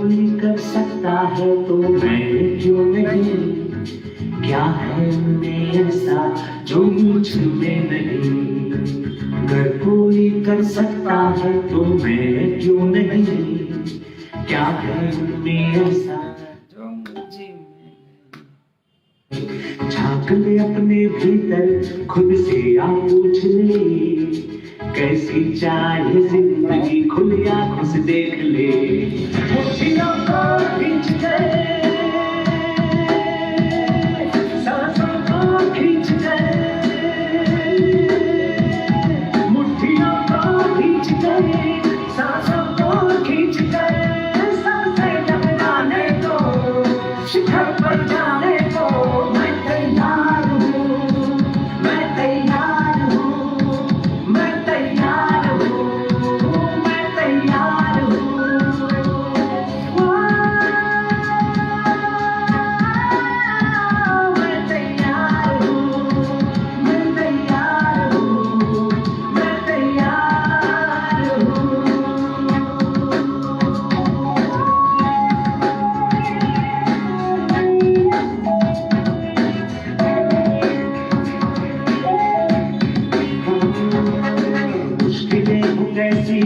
कोई कर सकता है तो मैं क्यों नहीं, क्या है उनमें ऐसा जो मुझ में नहीं। अगर कोई कर सकता है तो मैं क्यों नहीं, क्या है उनमें ऐसा जो मुझे में। झांक ले अपने भीतर खुद से आ पूछ ले, कैसी चाहे जिंदगी खुली आंखों से देख ले। मुट्ठियों को खींच ले, सांसों को खींच ले, मुट्ठियों को खींच ले, सांसों को खींच ले। सबसे टकराने को, शिखर पर जाने को मैं तैयार हूँ, मैं तैयार हूँ, मैं तैयार हूँ, मैं तैयार हूँ। मैं तैयार हूँ, मैं तैयार हूँ, मैं तैयार हूँ। मुश्किलें हो कैसी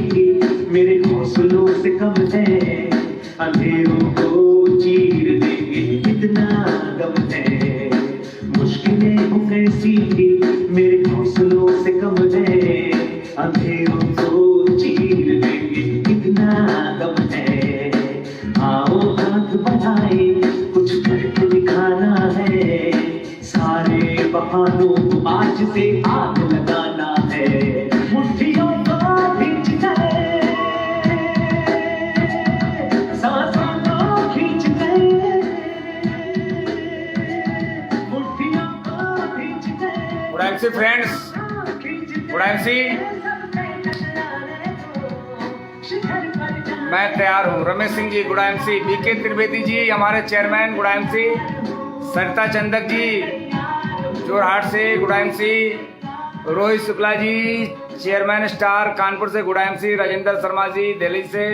मेरे हौसलों से कम है, अंधेरों को चीर देंगे कितना दम है। मुश्किलें हो कैसी मेरे हौसलों से कम है, अंधेरों को चीर देंगे कितना दम है। आओ हाथ बढ़ाए कुछ करके दिखाना है, सारे बहानों को आज से आग लगाना है। मुट्ठियों को खींच ले, सांसों को खींच ले, मुट्ठियों को खींच ले। Good MC friends, good MC, मैं तैयार हूँ। Ramesh Singh ji good MC, BK Trivedi ji हमारे चेयरमैन गुड एमसी, सरिता चंदक जी जोरहाट से good MC, Rohit Shukla ji chairman star Kanpur से गुड एमसी, राजेंद्र शर्मा जी दिल्ली से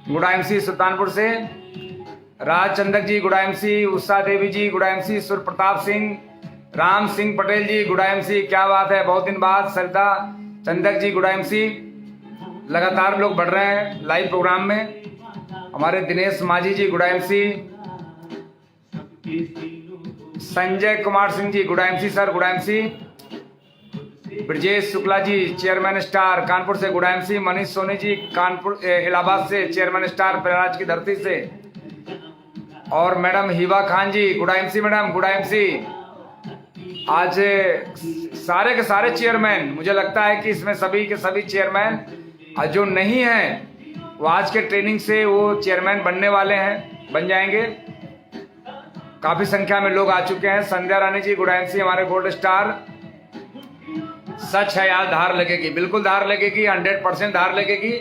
गुड एमसी सुल्तानपुर से, राज चंदक जी गुड एमसी, उषा देवी जी गुड एमसी, सुर प्रताप सिंह, राम सिंह पटेल जी गुड एमसी, क्या बात है बहुत दिन बाद। सरिता चंदक जी गुड एमसी, लगातार लोग बढ़ रहे हैं लाइव प्रोग्राम में। हमारे Dinesh Majhi ji good MC, Sanjay Kumar Singh ji good MC sir good MC, Brajesh Shukla ji chairman star Kanpur से गुड एमसी, मनीष सोनी जी कानपुर इलाहाबाद से चेयरमैन स्टार प्रयागराज की धरती से, और madam Hiba Khan ji good MC madam good MC. आज सारे के सारे चेयरमैन, मुझे लगता है कि इसमें सभी के सभी चेयरमैन जो नहीं हैं वो आज के ट्रेनिंग से वो चेयरमैन बनने वाले हैं, बन जाएंगे। काफी संख्या में लोग आ चुके हैं। संध्या रानी जी गुड एमसी हमारे गोल्ड स्टार। सच है यार, धार लगेगी, बिल्कुल धार लगेगी, 100% धार लगेगी,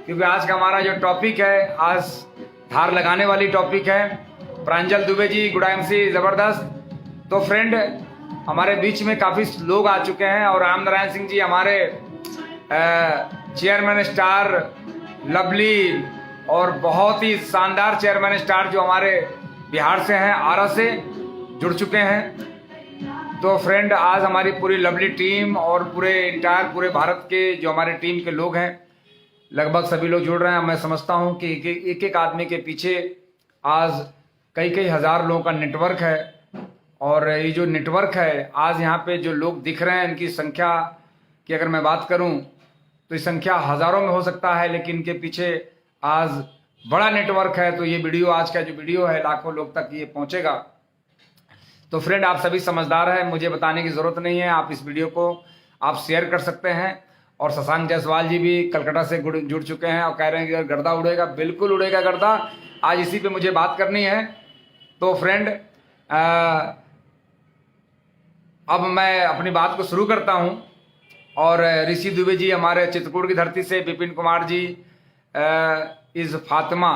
क्योंकि आज का हमारा जो टॉपिक है, आज धार लगाने वाली टॉपिक है। प्रांजल दुबे जी गुड एमसी जबरदस्त। तो फ्रेंड, हमारे बीच में काफी लोग आ चुके हैं, और राम नारायण सिंह जी हमारे चेयरमैन स्टार लवली, और बहुत ही शानदार चेयरमैन स्टार जो हमारे बिहार से हैं, आरा से जुड़ चुके हैं। तो फ्रेंड, आज हमारी पूरी लवली टीम और पूरे भारत के जो हमारे टीम के लोग हैं, लगभग सभी लोग जुड़ रहे हैं। मैं समझता हूं कि एक एक आदमी के पीछे आज कई हजार लोगों का नेटवर्क है, और ये जो नेटवर्क है, आज यहाँ पे जो लोग दिख रहे हैं, इनकी संख्या की अगर मैं बात करूं तो ये संख्या हजारों में हो सकता है, लेकिन इनके पीछे आज बड़ा नेटवर्क है। तो ये वीडियो, आज का जो वीडियो है, लाखों लोग तक ये पहुंचेगा। तो फ्रेंड, आप सभी समझदार हैं, मुझे बताने की जरूरत नहीं है। आप इस वीडियो को आप शेयर कर सकते हैं। और शशांक जायसवाल जी भी कलकत्ता से जुड़ चुके हैं और कह रहे हैं कि गर्दा उड़ेगा। बिल्कुल उड़ेगा गर्दा, आज इसी पे मुझे बात करनी है। तो फ्रेंड, अब मैं अपनी बात को शुरू करता हूं। और ऋषि दुबे जी हमारे चित्रकूट की धरती से, विपिन कुमार जी, इस फातिमा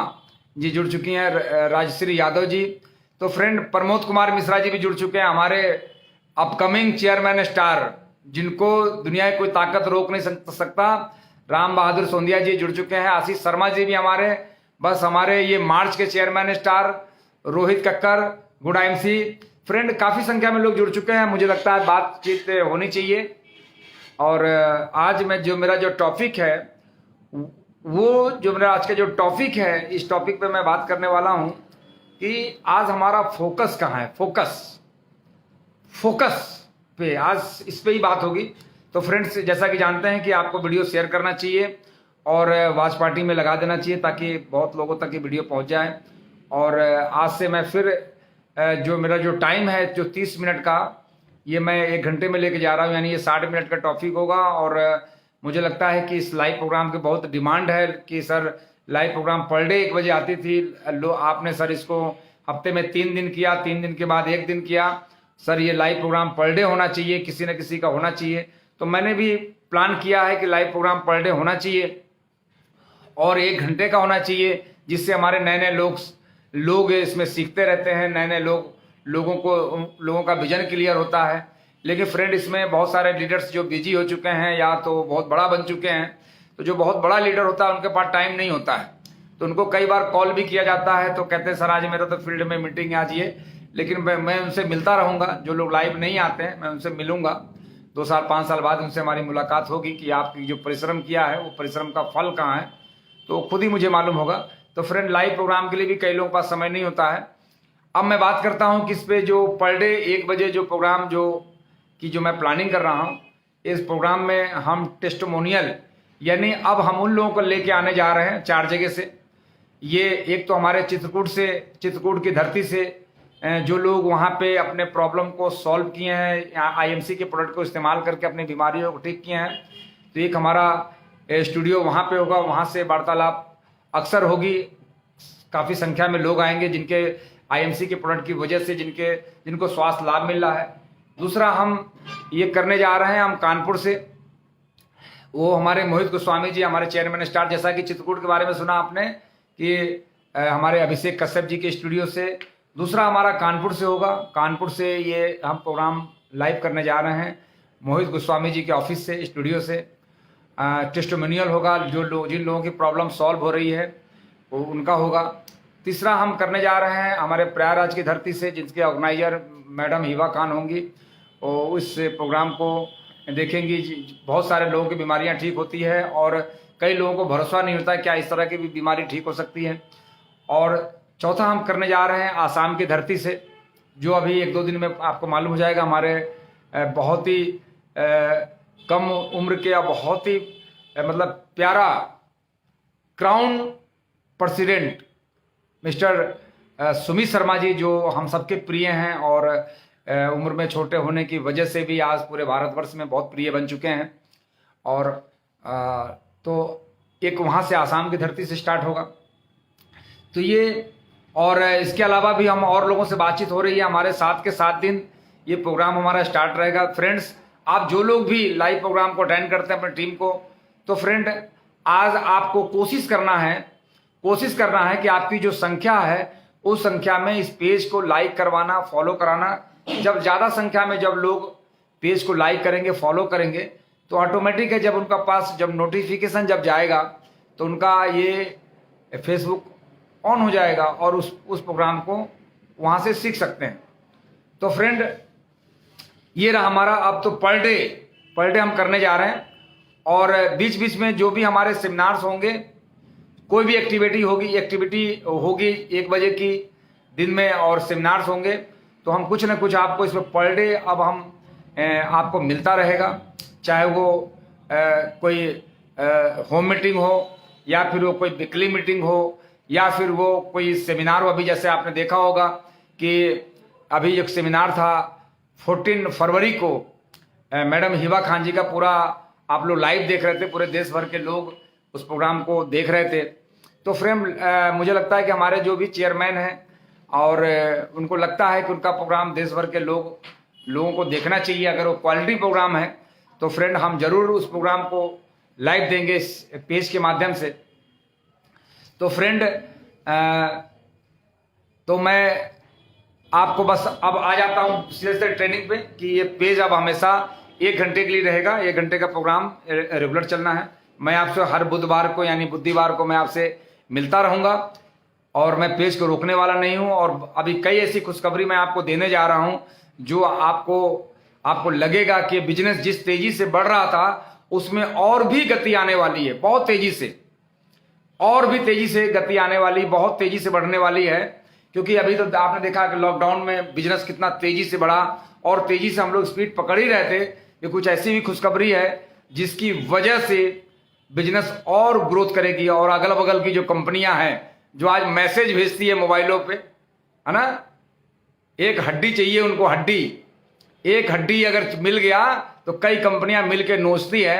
जी जुड़ चुकी हैं, राजश्री यादव जी। तो फ्रेंड, प्रमोद कुमार मिश्रा जी भी जुड़ चुके हैं, हमारे अपकमिंग चेयरमैन स्टार, जिनको दुनिया की कोई ताकत रोक नहीं सकता। राम बहादुर सोंदिया जी जुड़ चुके हैं। आशीष शर्मा जी भी हमारे बस हमारे ये मार्च के chairman star Rohit Kakkar, good MC friend, काफ़ी संख्या में लोग जुड़ चुके हैं। मुझे लगता है बातचीत होनी चाहिए। और आज मेरा जो टॉपिक है, वो जो मेरा आज का जो टॉपिक है, इस टॉपिक पे मैं बात करने वाला हूँ कि आज हमारा फोकस कहाँ है। फोकस पे आज इस पे ही बात होगी। तो फ्रेंड्स, जैसा कि जानते हैं कि आपको वीडियो शेयर करना चाहिए और वॉच पार्टी में लगा देना चाहिए ताकि बहुत लोगों तक ये वीडियो पहुंच जाए। और आज से मैं फिर जो मेरा जो टाइम है जो 30 मिनट का, ये मैं 1 घंटे में लेके जा रहा हूँ, यानी ये 60 मिनट का टॉपिक होगा। और मुझे लगता है कि इस लाइव प्रोग्राम की बहुत डिमांड है कि sir live programme per day 1 बजे आती थी, आपने सर इसको हफ्ते में 3 दिन किया, 3 दिन के बाद 1 दिन किया। सर ये लाइव प्रोग्राम पर डे होना चाहिए, किसी न किसी का होना चाहिए। तो मैंने भी प्लान किया है कि लाइव प्रोग्राम पर डे होना चाहिए और 1 घंटे का होना चाहिए, जिससे हमारे नए नए लोग इसमें सीखते रहते हैं, नए नए लोगों का विजन क्लियर होता है। लेकिन फ्रेंड, इसमें बहुत सारे लीडर्स जो बिजी हो चुके हैं या तो बहुत बड़ा बन चुके हैं, तो जो बहुत बड़ा लीडर होता है उनके पास टाइम नहीं होता है। तो उनको कई बार कॉल भी किया जाता है, तो कहते हैं सर आज मेरा तो फील्ड में मीटिंग है आज ये। लेकिन मैं उनसे मिलता रहूँगा, जो लोग लाइव नहीं आते हैं मैं उनसे मिलूंगा। 2 साल 5 साल बाद उनसे हमारी मुलाकात होगी कि आपकी जो परिश्रम किया है वो परिश्रम का फल कहाँ है, तो खुद ही मुझे मालूम होगा। तो फ्रेंड, लाइव प्रोग्राम के लिए भी कई लोगों के पास समय नहीं होता है। अब मैं बात करता हूँ कि इस पे जो पर डे 1 बजे जो प्रोग्राम जो मैं प्लानिंग कर रहा हूँ, इस प्रोग्राम में हम टेस्टिमोनियल, यानी अब हम उन लोगों को लेके आने जा रहे हैं 4 जगह से। ये एक तो हमारे चित्रकूट की धरती से जो लोग वहाँ पे अपने प्रॉब्लम को सॉल्व किए हैं, IMC के प्रोडक्ट को इस्तेमाल करके अपनी बीमारियों को ठीक किए हैं। तो एक हमारा स्टूडियो वहाँ पे होगा, वहाँ से वार्तालाप अक्सर होगी। काफ़ी संख्या में लोग आएंगे जिनके IMC के प्रोडक्ट की वजह से जिनको स्वास्थ्य लाभ मिल रहा है। दूसरा हम ये करने जा रहे हैं हम कानपुर से, वो हमारे मोहित गोस्वामी जी, हमारे चेयरमैन स्टार, जैसा कि चित्रकूट के बारे में सुना आपने कि हमारे अभिषेक कश्यप जी के स्टूडियो से। दूसरा हमारा कानपुर से होगा, कानपुर से ये हम प्रोग्राम लाइव करने जा रहे हैं मोहित गोस्वामी जी के ऑफिस से, स्टूडियो से। टेस्टिमोनियल होगा, जिन लोगों की प्रॉब्लम सॉल्व हो रही है वो उनका होगा। तीसरा हम करने जा रहे हैं हमारे प्रयागराज की धरती से, जिसके ऑर्गेनाइजर मैडम हिबा खान होंगी, और इस प्रोग्राम को देखेंगी। बहुत सारे लोगों की बीमारियां ठीक होती है और कई लोगों को भरोसा नहीं होता क्या इस तरह की भी बीमारी ठीक हो सकती है। और चौथा हम करने जा रहे हैं आसाम की धरती से, जो अभी 1-2 दिन में आपको मालूम हो जाएगा। हमारे बहुत ही कम उम्र के या बहुत ही मतलब प्यारा crown president mister Sumit Sharma ji, जो हम सबके प्रिय हैं और उम्र में छोटे होने की वजह से भी आज पूरे भारतवर्ष में बहुत प्रिय बन चुके हैं। और तो एक वहाँ से आसाम की धरती से स्टार्ट होगा। तो ये, और इसके अलावा भी हम और लोगों से बातचीत हो रही है। हमारे 7 के 7 दिन ये प्रोग्राम हमारा स्टार्ट रहेगा। फ्रेंड्स, आप जो लोग भी लाइव प्रोग्राम को अटेंड करते हैं अपनी टीम को, तो फ्रेंड आज आपको कोशिश करना है कि आपकी जो संख्या है उस संख्या में इस पेज को लाइक करवाना, फॉलो कराना। जब ज़्यादा संख्या में जब लोग पेज को लाइक करेंगे, फॉलो करेंगे, तो ऑटोमेटिक है जब उनका पास जब नोटिफिकेशन जब जाएगा तो उनका ये फेसबुक ऑन हो जाएगा और उस प्रोग्राम को वहाँ से सीख सकते हैं। तो फ्रेंड, ये रहा हमारा। अब तो पर डे हम करने जा रहे हैं और बीच बीच में जो भी हमारे सेमिनार्स होंगे, कोई भी एक्टिविटी होगी 1 बजे की दिन में और सेमिनार्स होंगे, तो हम कुछ ना कुछ आपको इसमें पर डे अब हम आपको मिलता रहेगा। चाहे वो कोई होम मीटिंग हो या फिर वो कोई वीकली मीटिंग हो या फिर वो कोई सेमिनार हो। अभी जैसे आपने देखा होगा कि अभी एक सेमिनार था 14 फरवरी को, मैडम हिबा खान जी का पूरा आप लोग लाइव देख रहे थे, पूरे देश भर के लोग उस प्रोग्राम को देख रहे थे। तो फ्रेंड, मुझे लगता है कि हमारे जो भी चेयरमैन हैं और उनको लगता है कि उनका प्रोग्राम देश भर के लोगों को देखना चाहिए। अगर वो क्वालिटी प्रोग्राम है तो फ्रेंड हम जरूर उस प्रोग्राम को लाइव देंगे इस पेज के माध्यम से। तो फ्रेंड, तो मैं आपको बस अब आ जाता हूँ सीधे ट्रेनिंग पे कि ये पेज अब हमेशा 1 घंटे के लिए रहेगा। 1 घंटे का प्रोग्राम रेगुलर चलना है। मैं आपसे हर बुधवार को यानी बुधवार को मैं आपसे मिलता रहूँगा और मैं पेज को रोकने वाला नहीं हूँ। और अभी कई ऐसी खुशखबरी मैं आपको देने जा रहा हूँ जो आपको लगेगा कि बिजनेस जिस तेजी से बढ़ रहा था उसमें और भी गति आने वाली है, बहुत तेजी से, और भी तेजी से गति आने वाली, बहुत तेजी से बढ़ने वाली है। क्योंकि अभी तो आपने देखा कि लॉकडाउन में बिजनेस कितना तेजी से बढ़ा और तेजी से हम लोग स्पीड पकड़ ही रहे थे। ये कुछ ऐसी भी खुशखबरी है जिसकी वजह से बिजनेस और ग्रोथ करेगी। और अगल बगल की जो कंपनियां हैं जो आज मैसेज भेजती है मोबाइलों पे, है ना, एक हड्डी चाहिए उनको, हड्डी, एक हड्डी अगर मिल गया तो कई कंपनियां मिलकर नोचती है।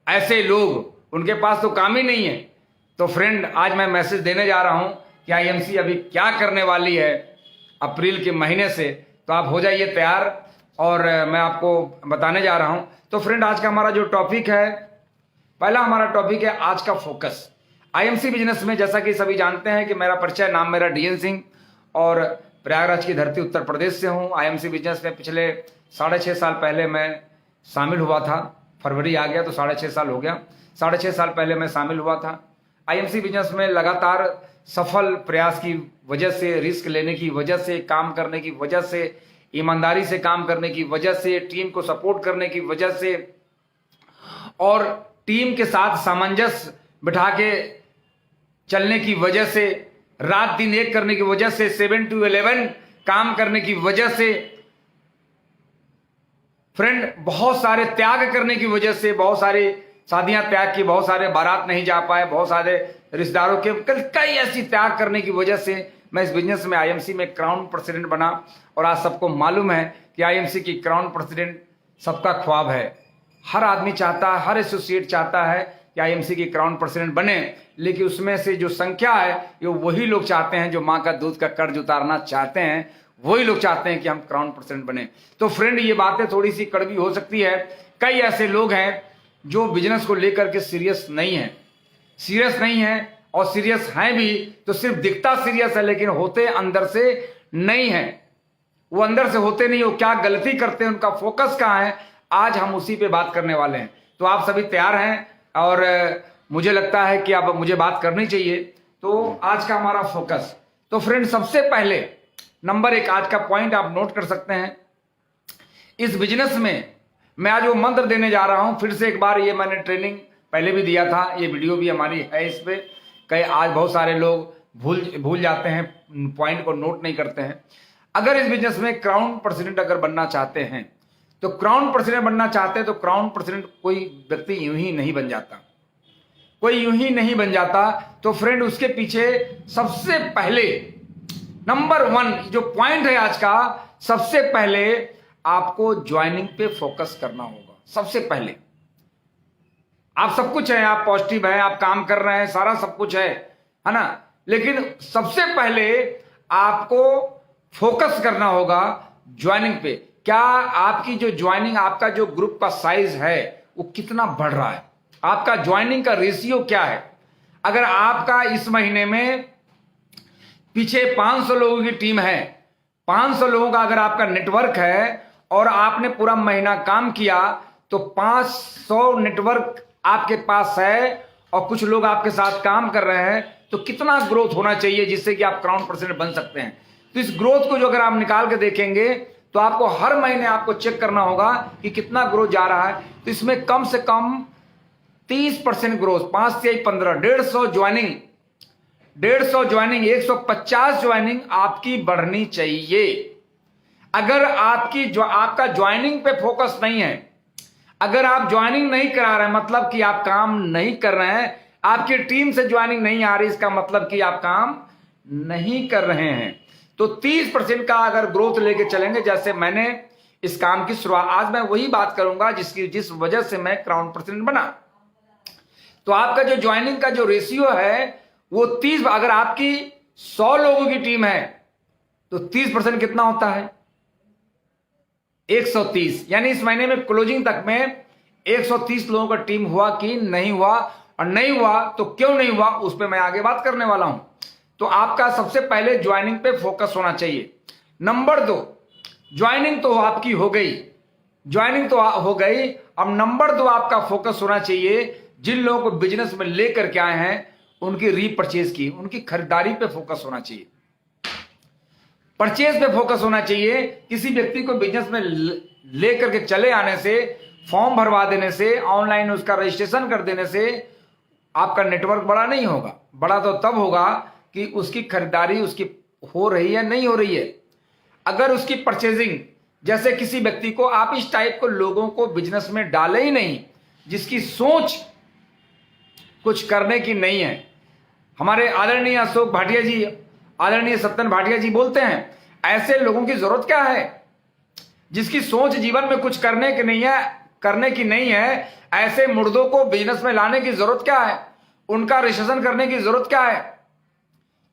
ऐसे लोग, उनके पास तो काम ही नहीं है। तो फ्रेंड, आज मैं मैसेज देने जा रहा हूं कि आईएमसी अभी क्या करने वाली है अप्रैल के महीने से, तो आप हो जाइए तैयार और मैं आपको बताने जा रहा हूं। तो फ्रेंड, आज का हमारा जो टॉपिक है, पहला हमारा टॉपिक है आज का फोकस आईएमसी बिजनेस में। जैसा कि सभी जानते हैं कि मेरा परिचय, नाम मेरा डीएन सिंह और प्रयागराज की धरती उत्तर प्रदेश से हूं। आईएमसी बिजनेस में पिछले 6.5 साल पहले मैं शामिल हुआ था। फरवरी आ गया तो 6.5 साल हो गया। 6.5 साल पहले मैं शामिल हुआ था आईएमसी बिजनेस में। लगातार सफल प्रयास की वजह से, रिस्क लेने की वजह से, काम करने की वजह से, ईमानदारी से काम करने की वजह से, टीम को सपोर्ट करने की वजह से और टीम के साथ सामंजस्य बिठा के चलने की वजह से, रात दिन एक करने की वजह से, 7 to 11 काम करने की वजह से, फ्रेंड, बहुत सारे त्याग करने की वजह से, बहुत सारी शादियां त्याग की, बहुत सारे बारात नहीं जा पाए, बहुत सारे रिश्तेदारों के कई ऐसी त्याग करने की वजह से मैं इस बिजनेस में आईएमसी में क्राउन प्रेसिडेंट बना। और आज सबको मालूम है कि आईएमसी की क्राउन प्रेसिडेंट सबका ख्वाब है। हर आदमी चाहता है, हर एसोसिएट चाहता है कि आईएमसी की क्राउन प्रेसिडेंट बने, लेकिन उसमें से जो संख्या है ये वही लोग चाहते हैं जो माँ का दूध का कर्ज उतारना चाहते हैं, वही लोग चाहते हैं कि हम क्राउन प्रेसिडेंट बने। तो फ्रेंड, ये बातें थोड़ी सी कड़वी हो सकती है। कई ऐसे लोग हैं जो बिजनेस को लेकर के सीरियस नहीं है और सीरियस हैं भी तो सिर्फ दिखता सीरियस है, लेकिन होते अंदर से नहीं है। वो अंदर से होते नहीं, वो क्या गलती करते हैं, उनका फोकस कहाँ है, आज हम उसी पे बात करने वाले हैं। तो आप सभी तैयार हैं और मुझे लगता है कि अब मुझे बात करनी चाहिए। तो आज का हमारा फोकस, तो फ्रेंड, सबसे पहले नंबर 1 आज का पॉइंट आप नोट कर सकते हैं। इस बिजनेस में मैं आज वो मंत्र देने जा रहा हूं। फिर से एक बार, ये मैंने ट्रेनिंग पहले भी दिया था, ये वीडियो भी हमारी है इस पे। कई आज बहुत सारे लोग भूल जाते हैं, पॉइंट को नोट नहीं करते हैं। अगर इस बिजनेस में क्राउन प्रेसिडेंट अगर बनना चाहते हैं तो क्राउन प्रेसिडेंट बनना चाहते हैं तो क्राउन प्रेसिडेंट कोई व्यक्ति यूं ही नहीं बन जाता, कोई यूं ही नहीं बन जाता। तो फ्रेंड, उसके पीछे सबसे पहले नंबर 1 जो पॉइंट है आज का, सबसे पहले आपको ज्वाइनिंग पे फोकस करना होगा। सबसे पहले आप सब कुछ है, आप पॉजिटिव हैं, आप काम कर रहे हैं, सारा सब कुछ है ना, लेकिन सबसे पहले आपको फोकस करना होगा ज्वाइनिंग पे। क्या आपकी जो ज्वाइनिंग, आपका जो ग्रुप का साइज है वो कितना बढ़ रहा है, आपका ज्वाइनिंग का रेशियो क्या है। अगर आपका इस महीने में पीछे 500 लोगों की टीम है, 500 लोगों का अगर आपका नेटवर्क है और आपने पूरा महीना काम किया तो 500 नेटवर्क आपके पास है और कुछ लोग आपके साथ काम कर रहे हैं, तो कितना ग्रोथ होना चाहिए जिससे कि आप क्राउन प्रेसिडेंट बन सकते हैं। तो इस ग्रोथ को जो अगर आप निकाल के देखेंगे तो आपको हर महीने आपको चेक करना होगा कि कितना ग्रोथ जा रहा है। तो इसमें कम से कम 30% ग्रोथ, 5 से 15, 150 ज्वाइनिंग, 150 ज्वाइनिंग आपकी बढ़नी चाहिए। अगर आपका ज्वाइनिंग पे फोकस नहीं है, अगर आप ज्वाइनिंग नहीं करा रहे हैं, मतलब कि आप काम नहीं कर रहे हैं, आपकी टीम से ज्वाइनिंग नहीं आ रही, इसका मतलब कि आप काम नहीं कर रहे हैं। तो 30% का अगर ग्रोथ लेके चलेंगे, जैसे मैंने इस काम की शुरुआत, आज मैं वही बात करूंगा जिस वजह से मैं क्राउन प्रेसिडेंट बना। तो आपका जो ज्वाइनिंग का जो रेशियो है वो 30, अगर आपकी 100 लोगों की टीम है तो 30% कितना होता है, 130। यानी इस महीने में क्लोजिंग तक में 130 लोगों का टीम हुआ कि नहीं हुआ, और नहीं हुआ तो क्यों नहीं हुआ, उस पर मैं आगे बात करने वाला हूं। तो आपका सबसे पहले ज्वाइनिंग पे फोकस होना चाहिए। नंबर 2, ज्वाइनिंग तो आपकी हो गई, ज्वाइनिंग तो हो गई। अब नंबर 2 आपका फोकस होना चाहिए, जिन लोगों को बिजनेस में लेकर के आए हैं उनकी रीपरचेज की, उनकी खरीदारी पे फोकस होना चाहिए, परचेज पे फोकस होना चाहिए। किसी व्यक्ति को बिजनेस में ले करके चले आने से, फॉर्म भरवा देने से, ऑनलाइन उसका रजिस्ट्रेशन कर देने से आपका नेटवर्क बड़ा नहीं होगा। बड़ा तो तब होगा कि उसकी खरीदारी उसकी हो रही है नहीं हो रही है। अगर उसकी परचेजिंग, जैसे किसी व्यक्ति को आप इस टाइप को लोगों को बिजनेस में डाले ही नहीं, जिसकी सोच कुछ करने की नहीं है। हमारे आदरणीय अशोक भाटिया जी, आदरणीय सत्यन भाटिया जी बोलते हैं, ऐसे लोगों की जरूरत क्या है? जिसकी सोच जीवन में कुछ करने की नहीं है, ऐसे मुर्दों को बिजनेस में लाने की जरूरत क्या है? उनका रजिस्ट्रेशन करने की जरूरत क्या है?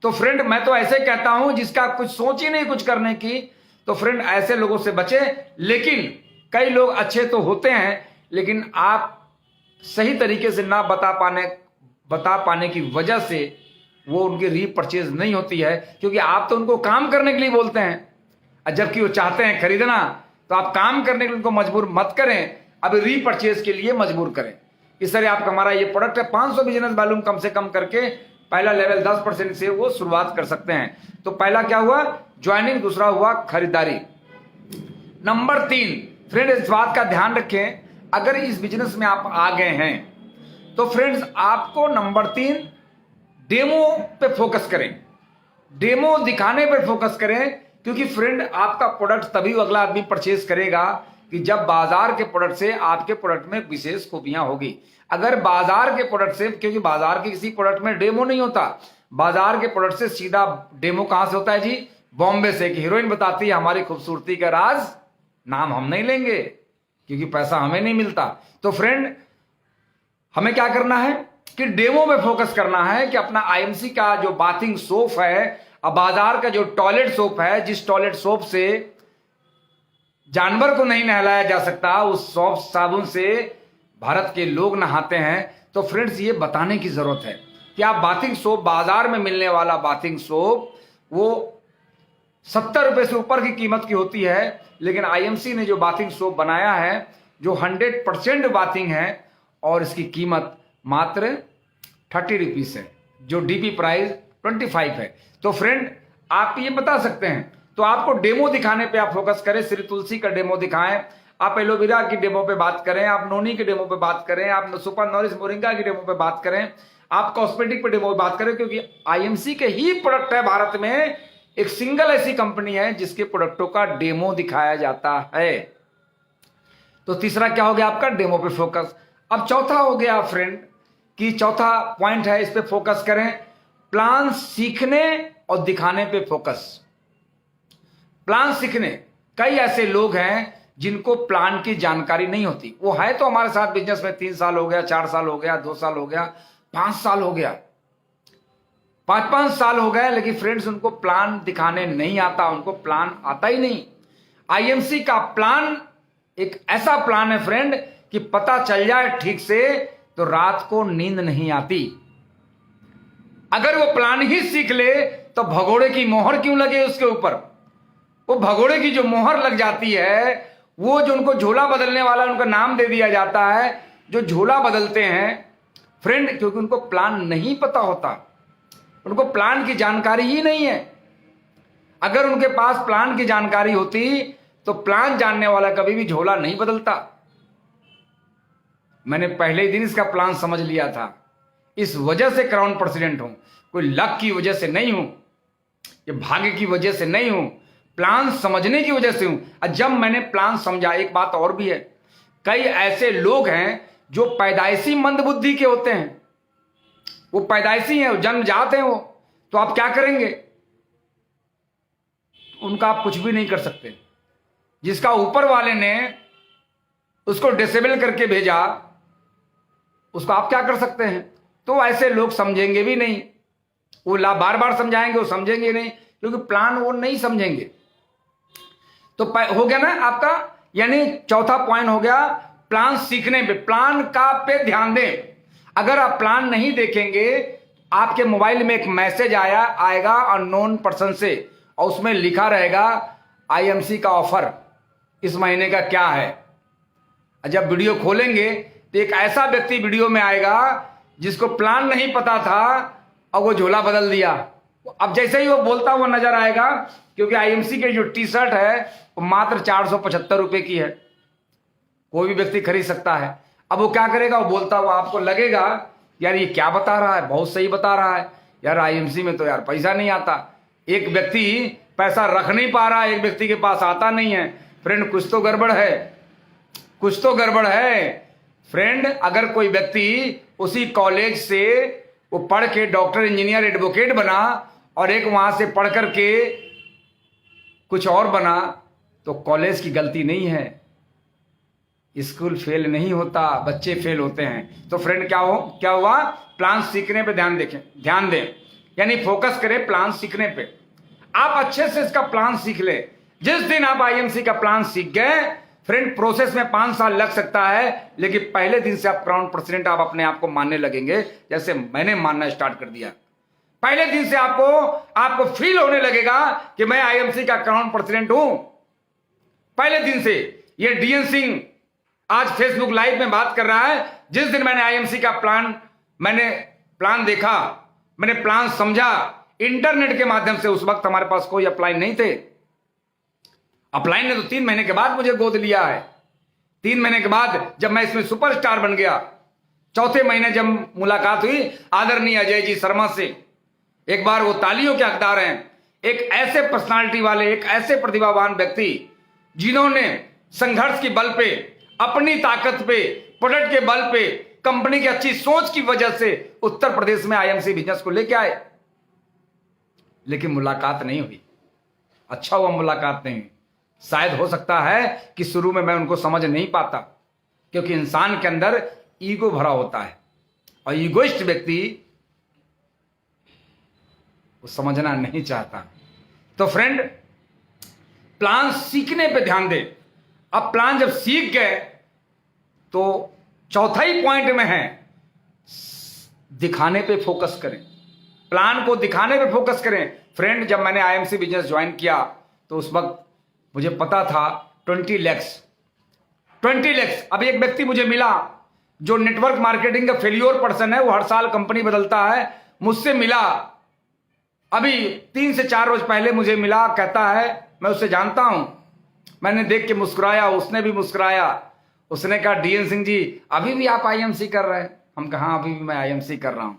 तो फ्रेंड, मैं तो ऐसे कहता हूं, जिसका कुछ सोच ही नहीं कुछ करने की, तो फ्रेंड ऐसे लोगों से बचे। लेकिन कई लोग अच्छे तो होते हैं, लेकिन आप सही तरीके से ना बता पाने की वजह से वो उनकी रीपरचेज नहीं होती है, क्योंकि आप तो उनको काम करने के लिए बोलते हैं, जबकि वो चाहते हैं खरीदना। तो आप काम करने के लिए उनको मजबूर मत करें, अभी रीपरचेज के लिए मजबूर करें। इस तरह आपका हमारा ये प्रोडक्ट है, 500 बिजनेस वॉल्यूम कम से कम करके पहला लेवल 10% से वो शुरुआत कर सकते हैं। तो पहला क्या हुआ? ज्वाइनिंग, दूसरा हुआ खरीदारी। नंबर 3, फ्रेंड इस बात का ध्यान रखें, अगर इस बिजनेस में आप आ गए हैं तो फ्रेंड्स आपको नंबर 3 डेमो पे फोकस करें, डेमो दिखाने पे फोकस करें। क्योंकि फ्रेंड आपका प्रोडक्ट तभी अगला आदमी परचेज करेगा कि जब बाजार के प्रोडक्ट से आपके प्रोडक्ट में विशेष खूबियां होगी। अगर बाजार के प्रोडक्ट से, क्योंकि बाजार के किसी प्रोडक्ट में डेमो नहीं होता, बाजार के प्रोडक्ट से सीधा डेमो कहां से होता है जी? बॉम्बे से। कि हीरोइन बताती है हमारी खूबसूरती का राज, नाम हम नहीं लेंगे क्योंकि पैसा हमें नहीं मिलता। तो फ्रेंड हमें क्या करना है कि डेमो में फोकस करना है कि अपना आईएमसी का जो बाथिंग सोप है, अब बाजार का जो टॉयलेट सोप है, जिस टॉयलेट सोप से जानवर को नहीं नहलाया जा सकता, उस सोप साबुन से भारत के लोग नहाते हैं। तो फ्रेंड्स ये बताने की जरूरत है कि आप बाथिंग सोप, बाजार में मिलने वाला बाथिंग सोप वो 70 रुपए से ऊपर की कीमत की होती है, लेकिन आईएमसी ने जो बाथिंग सोप बनाया है जो 100% बाथिंग है, और इसकी कीमत मात्र 30 रुपीज है, जो डीपी प्राइस 25 है। तो फ्रेंड आप ये बता सकते हैं, तो आपको डेमो दिखाने पे आप फोकस करें। श्री तुलसी का डेमो दिखाएं, आप एलोवेरा की डेमो पे बात करें, आप नोनी के डेमो पे बात करें, आप सुपर नॉरिस मोरिंगा की डेमो पे बात करें, आप कॉस्मेटिक पे डेमो पे बात करें। क्योंकि आईएमसी के ही प्रोडक्ट है, भारत में एक सिंगल ऐसी कंपनी है जिसके प्रोडक्टों का डेमो दिखाया जाता है। तो तीसरा क्या हो गया आपका? डेमो पे फोकस। अब चौथा हो गया फ्रेंड कि चौथा पॉइंट है, इस पे फोकस करें, प्लान सीखने और दिखाने पे फोकस। प्लान सीखने, कई ऐसे लोग हैं जिनको प्लान की जानकारी नहीं होती। वो है तो हमारे साथ बिजनेस में 3 साल हो गया, 4 साल हो गया, 2 साल हो गया, 5 साल हो गया, 5 साल हो गए, लेकिन फ्रेंड्स उनको प्लान दिखाने नहीं आता, उनको प्लान आता ही नहीं। आईएमसी का प्लान एक ऐसा प्लान है फ्रेंड कि पता चल जाए ठीक से तो रात को नींद नहीं आती। अगर वो प्लान ही सीख ले तो भगोड़े की मोहर क्यों लगे उसके ऊपर? वो भगोड़े की जो मोहर लग जाती है, वो जो उनको झोला बदलने वाला उनका नाम दे दिया जाता है, जो झोला बदलते हैं फ्रेंड, क्योंकि उनको प्लान नहीं पता होता, उनको प्लान की जानकारी ही नहीं है। अगर उनके पास प्लान की जानकारी होती तो प्लान जानने वाला कभी भी झोला नहीं बदलता। मैंने पहले ही दिन इसका प्लान समझ लिया था, इस वजह से क्राउन प्रेसिडेंट हूं, कोई लक की वजह से नहीं हूं, ये भाग्य की वजह से नहीं हूं, प्लान समझने की वजह से हूं। और जब मैंने प्लान समझा, एक बात और भी है, कई ऐसे लोग हैं जो पैदाइशी मंदबुद्धि के होते हैं, वो पैदाइशी हैं, जन्मजात हैं वो, तो आप क्या करेंगे? उनका आप कुछ भी नहीं कर सकते। जिसका ऊपर वाले ने उसको डिसेबल करके भेजा, उसको आप क्या कर सकते हैं? तो ऐसे लोग समझेंगे भी नहीं, वो बार बार समझाएंगे, वो समझेंगे नहीं, क्योंकि प्लान वो नहीं समझेंगे। तो हो गया ना आपका, यानी चौथा पॉइंट हो गया प्लान सीखने पे, प्लान का पे ध्यान दें। अगर आप प्लान नहीं देखेंगे, आपके मोबाइल में एक मैसेज आएगा अननोन पर्सन से, और उसमें लिखा रहेगा आईएमसी का ऑफर इस महीने का क्या है। जब वीडियो खोलेंगे तो एक ऐसा व्यक्ति वीडियो में आएगा जिसको प्लान नहीं पता था, और वो झोला बदल दिया। अब जैसे ही वो बोलता हुआ नजर आएगा, क्योंकि आईएमसी की जो टी शर्ट है वो मात्र 475 रुपए की है, कोई भी व्यक्ति खरीद सकता है। अब वो क्या करेगा, वो बोलता हुआ आपको लगेगा यार ये क्या बता रहा है, बहुत सही बता रहा है यार, आईएमसी में तो यार पैसा नहीं आता। एक व्यक्ति पैसा रख नहीं पा रहा, एक व्यक्ति के पास आता नहीं है। फ्रेंड कुछ तो गड़बड़ है, कुछ तो गड़बड़ है। फ्रेंड अगर कोई व्यक्ति उसी कॉलेज से वो पढ़ के डॉक्टर, इंजीनियर, एडवोकेट बना और एक वहां से पढ़ करके कुछ और बना, तो कॉलेज की गलती नहीं है, स्कूल फेल नहीं होता, बच्चे फेल होते हैं। तो फ्रेंड क्या हुआ, प्लान सीखने पे ध्यान दें, यानी फोकस करें प्लान सीखने पे। आप अच्छे से इसका प्लान सीख ले। जिस दिन आप आईएमसी का प्लान सीख गए फ्रेंड, प्रोसेस में 5 साल लग सकता है, लेकिन पहले दिन से आप क्राउन प्रेसिडेंट आप अपने आप को मानने लगेंगे, जैसे मैंने मानना स्टार्ट कर दिया। पहले दिन से आपको फील होने लगेगा कि मैं आईएमसी का क्राउन प्रेसिडेंट हूं। पहले दिन से। ये डीएन सिंह आज फेसबुक लाइव में बात कर रहा है, जिस दिन मैंने आईएमसी का प्लान देखा, मैंने प्लान समझा इंटरनेट के माध्यम से। उस वक्त हमारे पास कोई अपलाइन नहीं थे। अपलाइन ने तो 3 महीने के बाद मुझे गोद लिया है। 3 महीने के बाद जब मैं इसमें सुपरस्टार बन गया, 4थे महीने जब मुलाकात हुई आदरणीय अजय जी शर्मा से, एक बार वो तालियों के हकदार हैं। एक ऐसे पर्सनालिटी वाले, एक ऐसे प्रतिभावान व्यक्ति जिन्होंने संघर्ष की बल पे, अपनी ताकत पे, प्रोडक्ट के बल पे, कंपनी की अच्छी सोच की वजह से उत्तर प्रदेश में आईएमसी बिजनेस को लेके आए। लेकिन मुलाकात नहीं हुई। अच्छा हुआ मुलाकात नहीं हुई। शायद हो सकता है कि शुरू में मैं उनको समझ नहीं पाता, क्योंकि इंसान के अंदर ईगो भरा होता है और ईगोइस्ट व्यक्ति वो समझना नहीं चाहता। तो फ्रेंड प्लान सीखने पे ध्यान दे। अब प्लान जब सीख गए तो चौथा ही पॉइंट में है, दिखाने पे फोकस करें। प्लान को दिखाने पे फोकस करें। फ्रेंड जब मैंने आईएमसी बिजनेस ज्वाइन किया तो उस वक्त मुझे पता था 20 लाख। अभी एक व्यक्ति मुझे मिला जो नेटवर्क मार्केटिंग का फेल्योर पर्सन है, वो हर साल कंपनी बदलता है, मुझसे मिला अभी 3 से 4 रोज पहले मुझे मिला, कहता है मैं उससे जानता हूं। मैंने देख के मुस्कुराया, उसने भी मुस्कुराया। उसने कहा डीएन सिंह जी अभी भी आप आईएमसी कर रहे हैं? हम कहा हाँ अभी भी मैं आईएमसी कर रहा हूं,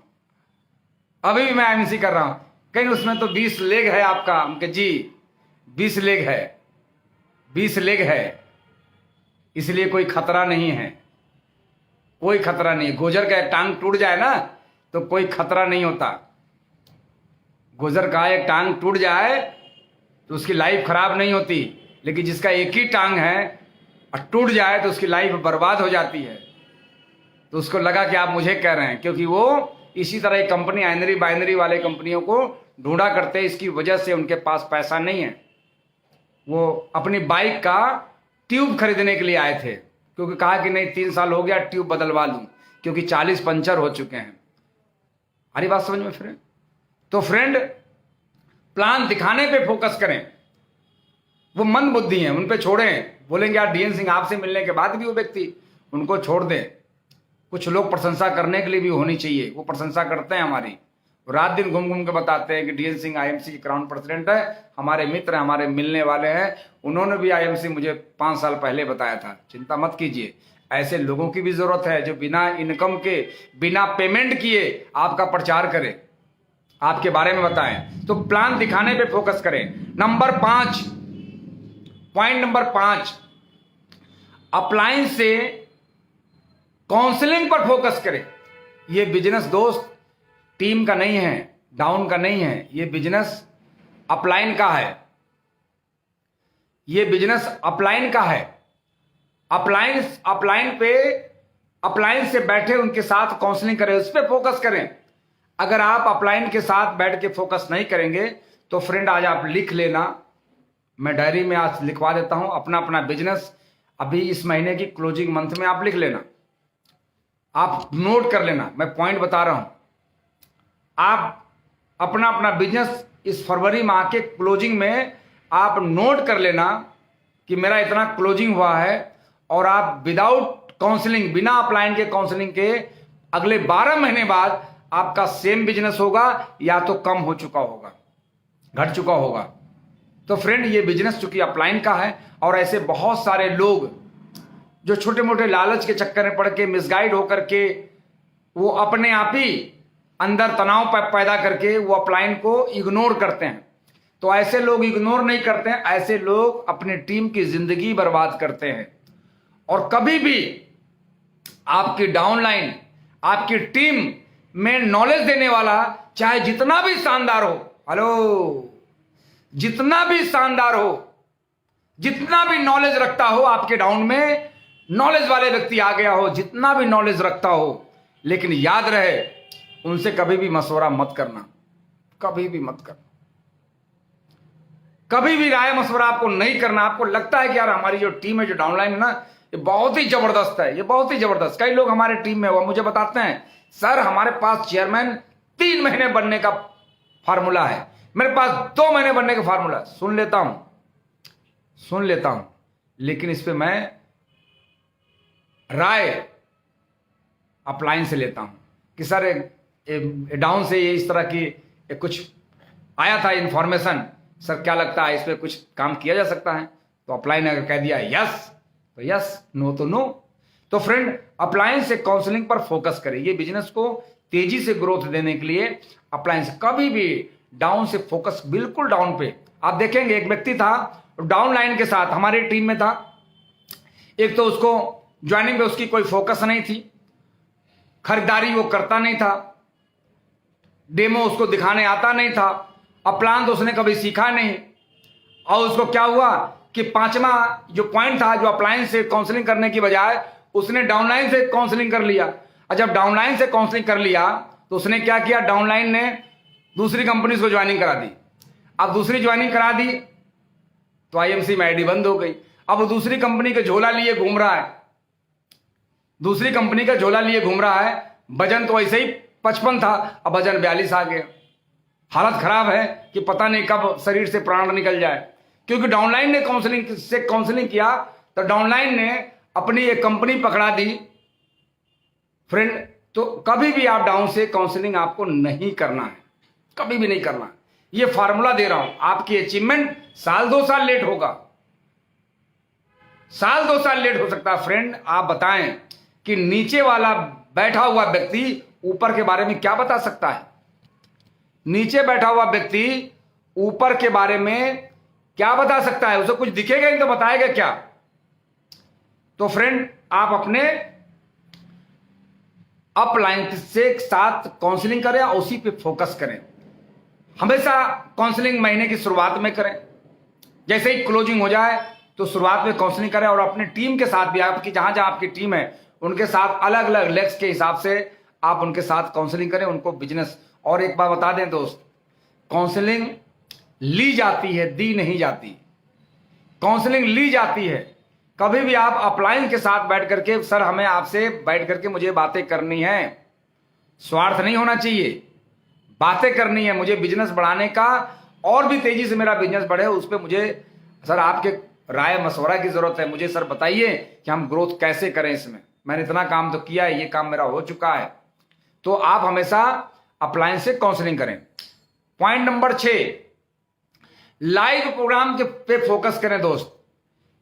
अभी भी मैं आईएमसी कर रहा हूं। कहीं उसमें तो 20 लेग है आपका। हम कहे जी 20 लेग है, 20 लेग है, इसलिए कोई खतरा नहीं है, कोई खतरा नहीं। गोजर का एक टांग टूट जाए ना तो कोई खतरा नहीं होता। गोजर का एक टांग टूट जाए तो उसकी लाइफ खराब नहीं होती, लेकिन जिसका एक ही टांग है और टूट जाए तो उसकी लाइफ बर्बाद हो जाती है। तो उसको लगा कि आप मुझे कह रहे हैं, क्योंकि वो इसी तरह एक कंपनी आइनरी बाइनरी वाले कंपनियों को ढूंढा करते, इसकी वजह से उनके पास पैसा नहीं है। वो अपनी बाइक का ट्यूब खरीदने के लिए आए थे, क्योंकि कहा कि नहीं 3 साल हो गया ट्यूब बदलवा लूं, क्योंकि 40 पंचर हो चुके हैं। हरी बात समझ में फ्रेंड? तो फ्रेंड प्लान दिखाने पे फोकस करें। वो मंद बुद्धि हैं, उन पे छोड़ें। बोलेंगे यार डीएन सिंह आपसे मिलने के बाद भी वो व्यक्ति, उनको छोड़ दें। कुछ लोग प्रशंसा करने के लिए भी होनी चाहिए, वो प्रशंसा करते हैं हमारी, रात दिन घूम घूम के बताते हैं कि डीएन सिंह आईएमसी के क्राउन प्रेसिडेंट है, हमारे मित्र, हमारे मिलने वाले हैं। उन्होंने भी आईएमसी मुझे 5 साल पहले बताया था। चिंता मत कीजिए, ऐसे लोगों की भी जरूरत है जो बिना इनकम के, बिना पेमेंट किए आपका प्रचार करें, आपके बारे में बताएं। तो प्लान दिखाने पे फोकस करें। पॉइंट नंबर 5, अपलाइन से काउंसलिंग पर फोकस करें। ये बिजनेस दोस्त टीम का नहीं है, डाउन का नहीं है, ये बिजनेस अपलाइन का है। ये बिजनेस अपलाइन का है। अपलाइन से बैठे उनके साथ काउंसलिंग करें, उस पर फोकस करें। अगर आप अपलाइन के साथ बैठ के फोकस नहीं करेंगे तो फ्रेंड आज आप लिख लेना, मैं डायरी में आज लिखवा देता हूं अपना बिजनेस। अभी इस महीने की क्लोजिंग मंथ में आप लिख लेना, आप नोट कर लेना। मैं पॉइंट बता रहा हूं, आप अपना बिजनेस इस फरवरी माह के क्लोजिंग में आप नोट कर लेना कि मेरा इतना क्लोजिंग हुआ है। और आप विदाउट काउंसलिंग, बिना अपलाइन के काउंसलिंग के अगले 12 महीने बाद आपका सेम बिजनेस होगा या तो कम हो चुका होगा, घट चुका होगा। तो फ्रेंड, ये बिजनेस चूंकि अपलाइन का है और ऐसे बहुत सारे लोग जो छोटे मोटे लालच के चक्कर में पड़ के मिसगाइड होकर के वो अपने आप ही अंदर तनाव पैदा करके वो अपलाइन को इग्नोर करते हैं। तो ऐसे लोग इग्नोर नहीं करते हैं, ऐसे लोग अपनी टीम की जिंदगी बर्बाद करते हैं। और कभी भी आपकी डाउनलाइन, आपकी टीम में नॉलेज देने वाला चाहे जितना भी शानदार हो, हेलो, जितना भी शानदार हो, जितना भी नॉलेज रखता हो, आपके डाउन में नॉलेज वाले व्यक्ति आ गया हो, जितना भी नॉलेज रखता हो, लेकिन याद रहे उनसे कभी भी मशवरा मत करना, कभी भी मत करना, कभी भी राय मशवरा आपको नहीं करना। आपको लगता है कि यार हमारी जो टीम है, जो डाउनलाइन है ना, ये बहुत ही जबरदस्त है, ये बहुत ही जबरदस्त। कई लोग हमारे टीम में हुआ मुझे बताते हैं, सर हमारे पास चेयरमैन 3 महीने बनने का फार्मूला है, मेरे पास 2 महीने बनने का फार्मूला। सुन लेता हूं, लेकिन इस पे मैं राय अपलाइन से लेता हूं कि सर डाउन से ये इस तरह की कुछ आया था इंफॉर्मेशन, सर क्या लगता है इस पे कुछ काम किया जा सकता है? तो अपलाइन अगर कह दिया यस तो यस, नो तो नो। तो फ्रेंड, अपलाइन से काउंसलिंग पर फोकस करें। ये बिजनेस को तेजी से ग्रोथ देने के लिए अपलाइन से कभी भी डाउन से फोकस, बिल्कुल डाउन पे। आप देखेंगे एक व्यक्ति था डाउन लाइन के साथ हमारी टीम में था, एक तो उसको ज्वाइनिंग पे उसकी कोई फोकस नहीं थी, खरीदारी वो करता नहीं था, डेमो उसको दिखाने आता नहीं था, अपलान तो उसने कभी सीखा नहीं। और उसको क्या हुआ कि 5वां जो पॉइंट था, जो अपलाइन से काउंसलिंग करने की बजाय उसने डाउनलाइन से काउंसलिंग कर लिया। और जब डाउनलाइन से काउंसलिंग कर लिया तो उसने क्या किया, डाउनलाइन ने दूसरी कंपनी को ज्वाइनिंग करा दी। अब दूसरी ज्वाइनिंग करा दी तो आईएमसी में आईडी बंद हो गई। अब वो दूसरी कंपनी का झोला लिए घूम रहा है, दूसरी कंपनी का झोला लिए घूम रहा है। वजन तो ऐसे ही 55 था, अब वजन 42 आ गया। हालत खराब है कि पता नहीं कब शरीर से प्राण निकल जाए, क्योंकि डाउनलाइन ने काउंसलिंग किया तो डाउनलाइन ने अपनी एक कंपनी पकड़ा दी। फ्रेंड, तो कभी भी आप डाउन से काउंसलिंग आपको नहीं करना है, कभी भी नहीं करना। ये फार्मूला दे रहा हूं, आपकी अचीवमेंट साल 2 साल लेट होगा, साल 2 साल लेट हो सकता है। फ्रेंड, आप बताएं कि नीचे वाला बैठा हुआ व्यक्ति ऊपर के बारे में क्या बता सकता है? नीचे बैठा हुआ व्यक्ति ऊपर के बारे में क्या बता सकता है? उसे कुछ दिखेगा नहीं तो बताएगा क्या? तो फ्रेंड, आप अपने अपलाइन से साथ काउंसलिंग करें और उसी पे फोकस करें। हमेशा काउंसलिंग महीने की शुरुआत में करें, जैसे ही क्लोजिंग हो जाए तो शुरुआत में काउंसलिंग करें। और अपने टीम के साथ भी, आपकी जहां जहां आपकी टीम है उनके साथ अलग अलग लेग्स के हिसाब से आप उनके साथ काउंसलिंग करें, उनको बिजनेस। और एक बात बता दें दोस्त, काउंसलिंग ली जाती है, दी नहीं जाती। काउंसलिंग ली जाती है। कभी भी आप अपलाइन के साथ बैठ करके, सर हमें आपसे बैठ करके मुझे बातें करनी है, स्वार्थ नहीं होना चाहिए, बातें करनी है, मुझे बिजनेस बढ़ाने का और भी तेजी से मेरा बिजनेस बढ़े, उस पर मुझे सर आपके राय मशवरा की जरूरत है। मुझे सर बताइए कि हम ग्रोथ कैसे करें इसमें, मैंने इतना काम तो किया है, ये काम मेरा हो चुका है। तो आप हमेशा अपलाइन से काउंसलिंग करें। पॉइंट नंबर 6, लाइव प्रोग्राम के पे फोकस करें दोस्त।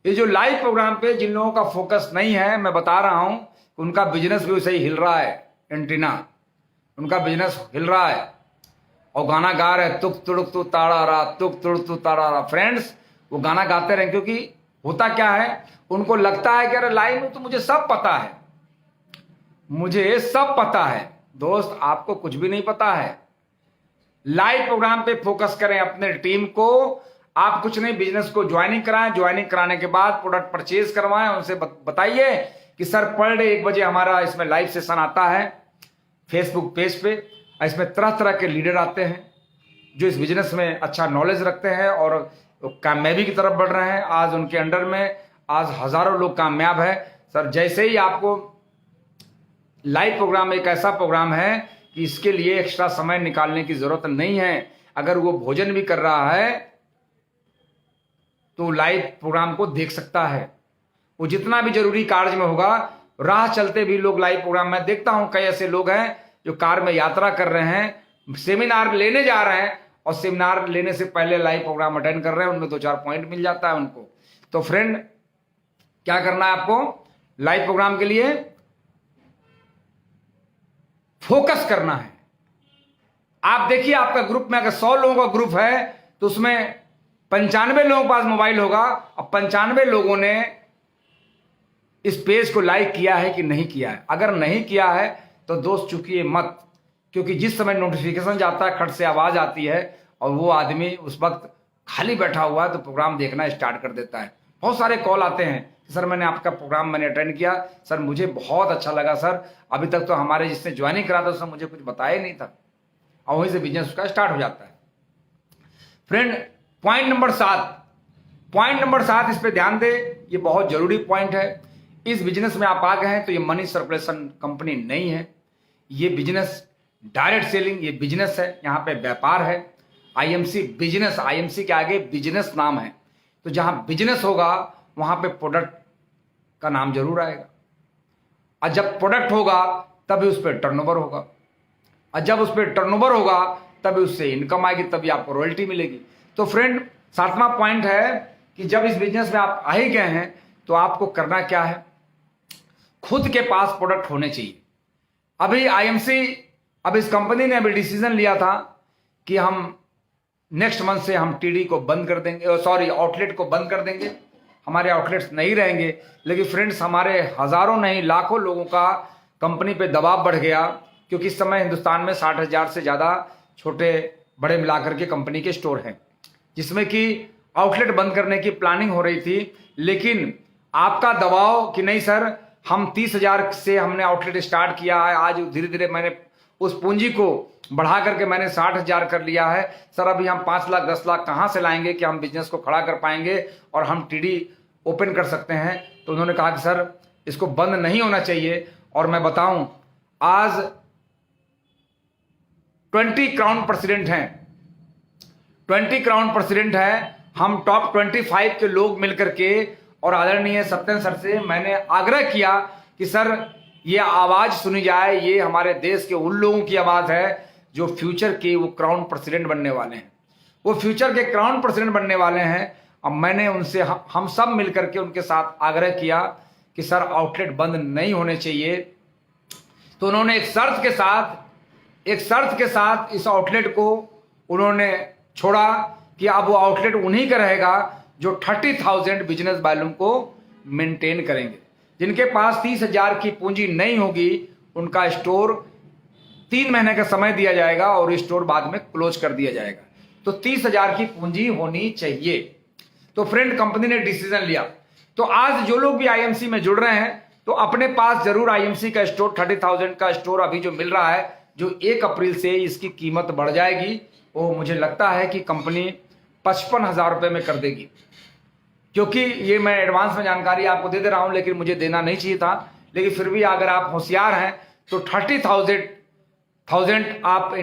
ये जो लाइव प्रोग्राम पे जिन लोगों का फोकस नहीं है, मैं बता रहा हूं, उनका बिजनेस भी सही हिल रहा है। एंटीना, उनका बिजनेस हिल रहा है और गाना गा रहे, तुक तुड़ुक तू ताड़ा रहा, तुक तुड़ुक तू ताड़ा रहा। फ्रेंड्स, वो गाना गाते रहे, क्योंकि होता क्या है, उनको लगता है कि अरे लाइव में तो मुझे सब पता है, मुझे सब पता है। दोस्त, आपको कुछ भी नहीं पता है। लाइव प्रोग्राम पे फोकस करें अपने टीम को। आप कुछ नहीं, बिजनेस को ज्वाइनिंग कराएं, ज्वाइनिंग कराने के बाद प्रोडक्ट परचेज करवाएं, उनसे बताइए कि सर पर डे 1 बजे हमारा इसमें लाइव सेशन आता है फेसबुक पेज पे। इसमें तरह तरह के लीडर आते हैं जो इस बिजनेस में अच्छा नॉलेज रखते हैं और कामयाबी की तरफ बढ़ रहे हैं। आज उनके अंडर में आज हजारों लोग कामयाब है। सर, जैसे ही आपको लाइव प्रोग्राम एक ऐसा प्रोग्राम है कि इसके लिए एक्स्ट्रा समय निकालने की जरूरत नहीं है। अगर वो भोजन भी कर रहा है तो लाइव प्रोग्राम को देख सकता है। वो जितना भी जरूरी कार्य में होगा, राह चलते भी लोग लाइव प्रोग्राम में देखता हूं, कई ऐसे लोग हैं जो कार में यात्रा कर रहे हैं, सेमिनार लेने जा रहे हैं और सेमिनार लेने से पहले लाइव प्रोग्राम अटेंड कर रहे हैं, उनमें 2-4 पॉइंट मिल जाता है उनको। तो फ्रेंड क्या करना है आपको, लाइव प्रोग्राम के लिए फोकस करना है। आप देखिए आपका ग्रुप में अगर 100 लोगों का ग्रुप है तो उसमें 95 लोगों के पास मोबाइल होगा और 95 लोगों ने इस पेज को लाइक किया है कि नहीं किया है। अगर नहीं किया है तो दोस्त चुकिए मत, क्योंकि जिस समय नोटिफिकेशन जाता है खट से आवाज आती है और वो आदमी उस वक्त खाली बैठा हुआ है तो प्रोग्राम देखना स्टार्ट कर देता है। बहुत सारे कॉल आते हैं कि सर मैंने आपका प्रोग्राम मैंने अटेंड किया, सर मुझे बहुत अच्छा लगा, सर अभी तक तो हमारे जिसने ज्वाइनिंग करा था उसने मुझे कुछ बताया ही नहीं था, और वहीं से बिजनेस उसका स्टार्ट हो जाता है। फ्रेंड पॉइंट नंबर 7 इस पे ध्यान दे, ये बहुत जरूरी पॉइंट है। इस बिजनेस में आप आ गए हैं तो ये मनी सर्कुलेशन कंपनी नहीं है, ये बिजनेस डायरेक्ट सेलिंग, ये बिजनेस है, यहाँ पे व्यापार है। आईएमसी बिजनेस, आईएमसी के आगे बिजनेस नाम है, तो जहां बिजनेस होगा वहां पे प्रोडक्ट का नाम जरूर आएगा, और जब प्रोडक्ट होगा तभी उस पर टर्नओवर होगा, और जब उस पर टर्नओवर होगा तभी उससे इनकम आएगी, तभी आपको रॉयल्टी मिलेगी। तो फ्रेंड 7वां पॉइंट है कि जब इस बिजनेस में आप आ ही गए हैं तो आपको करना क्या है, खुद के पास प्रोडक्ट होने चाहिए। अभी आईएमसी, अब इस कंपनी ने अभी डिसीजन लिया था कि हम नेक्स्ट मंथ से हम टीडी को बंद कर देंगे, सॉरी आउटलेट को बंद कर देंगे, हमारे आउटलेट्स नहीं रहेंगे। लेकिन फ्रेंड्स हमारे हजारों नहीं लाखों लोगों का कंपनी पे दबाव बढ़ गया, क्योंकि इस समय हिंदुस्तान में 60,000 से ज़्यादा छोटे बड़े मिलाकर के कंपनी के स्टोर हैं, जिसमें कि आउटलेट बंद करने की प्लानिंग हो रही थी। लेकिन आपका दबाव कि नहीं सर हम 30,000 से हमने आउटलेट स्टार्ट किया है, आज धीरे धीरे मैंने उस पूंजी को बढ़ा करके मैंने 60,000 कर लिया है, सर अभी हम 5 लाख 10 लाख कहाँ से लाएंगे कि हम बिजनेस को खड़ा कर पाएंगे और हम टीडी ओपन कर सकते हैं। तो उन्होंने कहा कि सर इसको बंद नहीं होना चाहिए। और मैं बताऊं आज 20 क्राउन प्रेसिडेंट हैं, 20 क्राउन प्रेसिडेंट हैं, हम टॉप 25 के लोग मिलकर के, और आदरणीय सत्येंद्र सर से मैंने आग्रह किया कि सर ये आवाज सुनी जाए, ये हमारे देश के उन लोगों की आवाज है जो फ्यूचर के वो क्राउन प्रेसिडेंट बनने वाले हैं, वो फ्यूचर के क्राउन प्रेसिडेंट बनने वाले हैं। अब मैंने उनसे हम सब मिलकर के उनके साथ आग्रह किया कि सर आउटलेट बंद नहीं होने चाहिए। तो उन्होंने एक शर्त के साथ इस आउटलेट को उन्होंने छोड़ा कि अब वो आउटलेट उन्हीं का रहेगा जो 30,000 बिजनेस वॉल्यूम को मेंटेन करेंगे। जिनके पास 30,000 की पूंजी नहीं होगी उनका स्टोर 3 महीने का समय दिया जाएगा और स्टोर बाद में क्लोज कर दिया जाएगा। तो 30,000 की पूंजी होनी चाहिए। तो फ्रेंड कंपनी ने डिसीजन लिया। तो आज जो लोग भी आईएमसी में जुड़ रहे हैं तो अपने पास जरूर आईएमसी का स्टोर 30,000 का स्टोर अभी जो मिल रहा है, जो 1 अप्रैल से इसकी कीमत बढ़ जाएगी, वो मुझे लगता है कि कंपनी 55,000 रुपये में कर देगी। क्योंकि ये मैं एडवांस में जानकारी आपको दे रहा हूं, लेकिन मुझे देना नहीं चाहिए था, लेकिन फिर भी अगर आप होशियार हैं तो 30,000 आप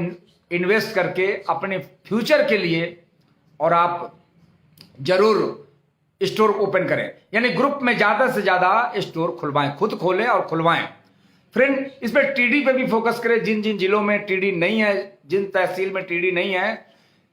इन्वेस्ट करके अपने फ्यूचर के लिए और आप जरूर स्टोर ओपन करें, यानी ग्रुप में ज्यादा से ज्यादा स्टोर खुलवाएं, खुद खोलें और खुलवाएं। फ्रेंड इस पर टीडी पे भी फोकस करें। जिन जिन जिलों में टीडी नहीं है, जिन तहसील में टीडी नहीं है,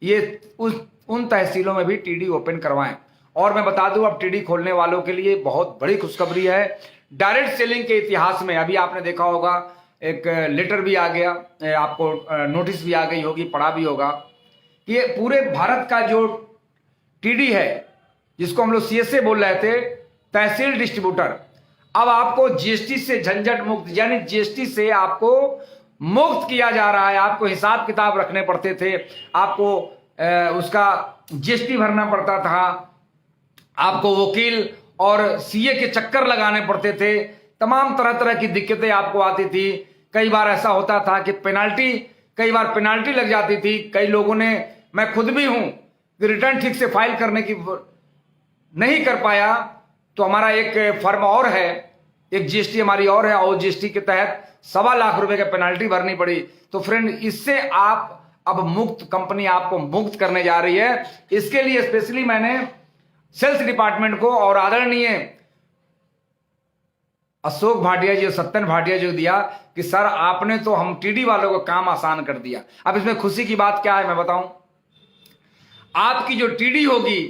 ये उन तहसीलों में भी टीडी ओपन करवाएं। और मैं बता दूं अब टीडी खोलने वालों के लिए बहुत बड़ी खुशखबरी है। डायरेक्ट सेलिंग के इतिहास में अभी आपने देखा होगा एक लेटर भी आ गया, आपको नोटिस भी आ गई होगी, पढ़ा भी होगा। ये पूरे भारत का जो टीडी है, जिसको हम लोग सीएसए बोल रहे थे, तहसील डिस्ट्रीब्यूटर, अब आपको जीएसटी से झंझट मुक्त, यानी जीएसटी से आपको मुक्त किया जा रहा है। आपको हिसाब किताब रखने पड़ते थे, आपको उसका जीएसटी भरना पड़ता था, आपको वकील और सीए के चक्कर लगाने पड़ते थे, तमाम तरह तरह की दिक्कतें आपको आती थी। कई बार ऐसा होता था कि कई बार पेनाल्टी लग जाती थी। कई लोगों ने, मैं खुद भी हूं, रिटर्न ठीक से फाइल करने की नहीं कर पाया। तो हमारा एक फर्म और है, एक जीएसटी हमारी और है, और जीएसटी के तहत 1.25 लाख रुपए का पेनाल्टी भरनी पड़ी। तो फ्रेंड इससे आप अब मुक्त, कंपनी आपको मुक्त करने जा रही है। इसके लिए स्पेशली मैंने सेल्स डिपार्टमेंट को और आदरणीय अशोक भाटिया जी और सत्यन भाटिया जी को दिया कि सर आपने तो हम टीडी वालों को काम आसान कर दिया। अब इसमें खुशी की बात क्या है मैं बताऊं, आपकी जो टीडी होगी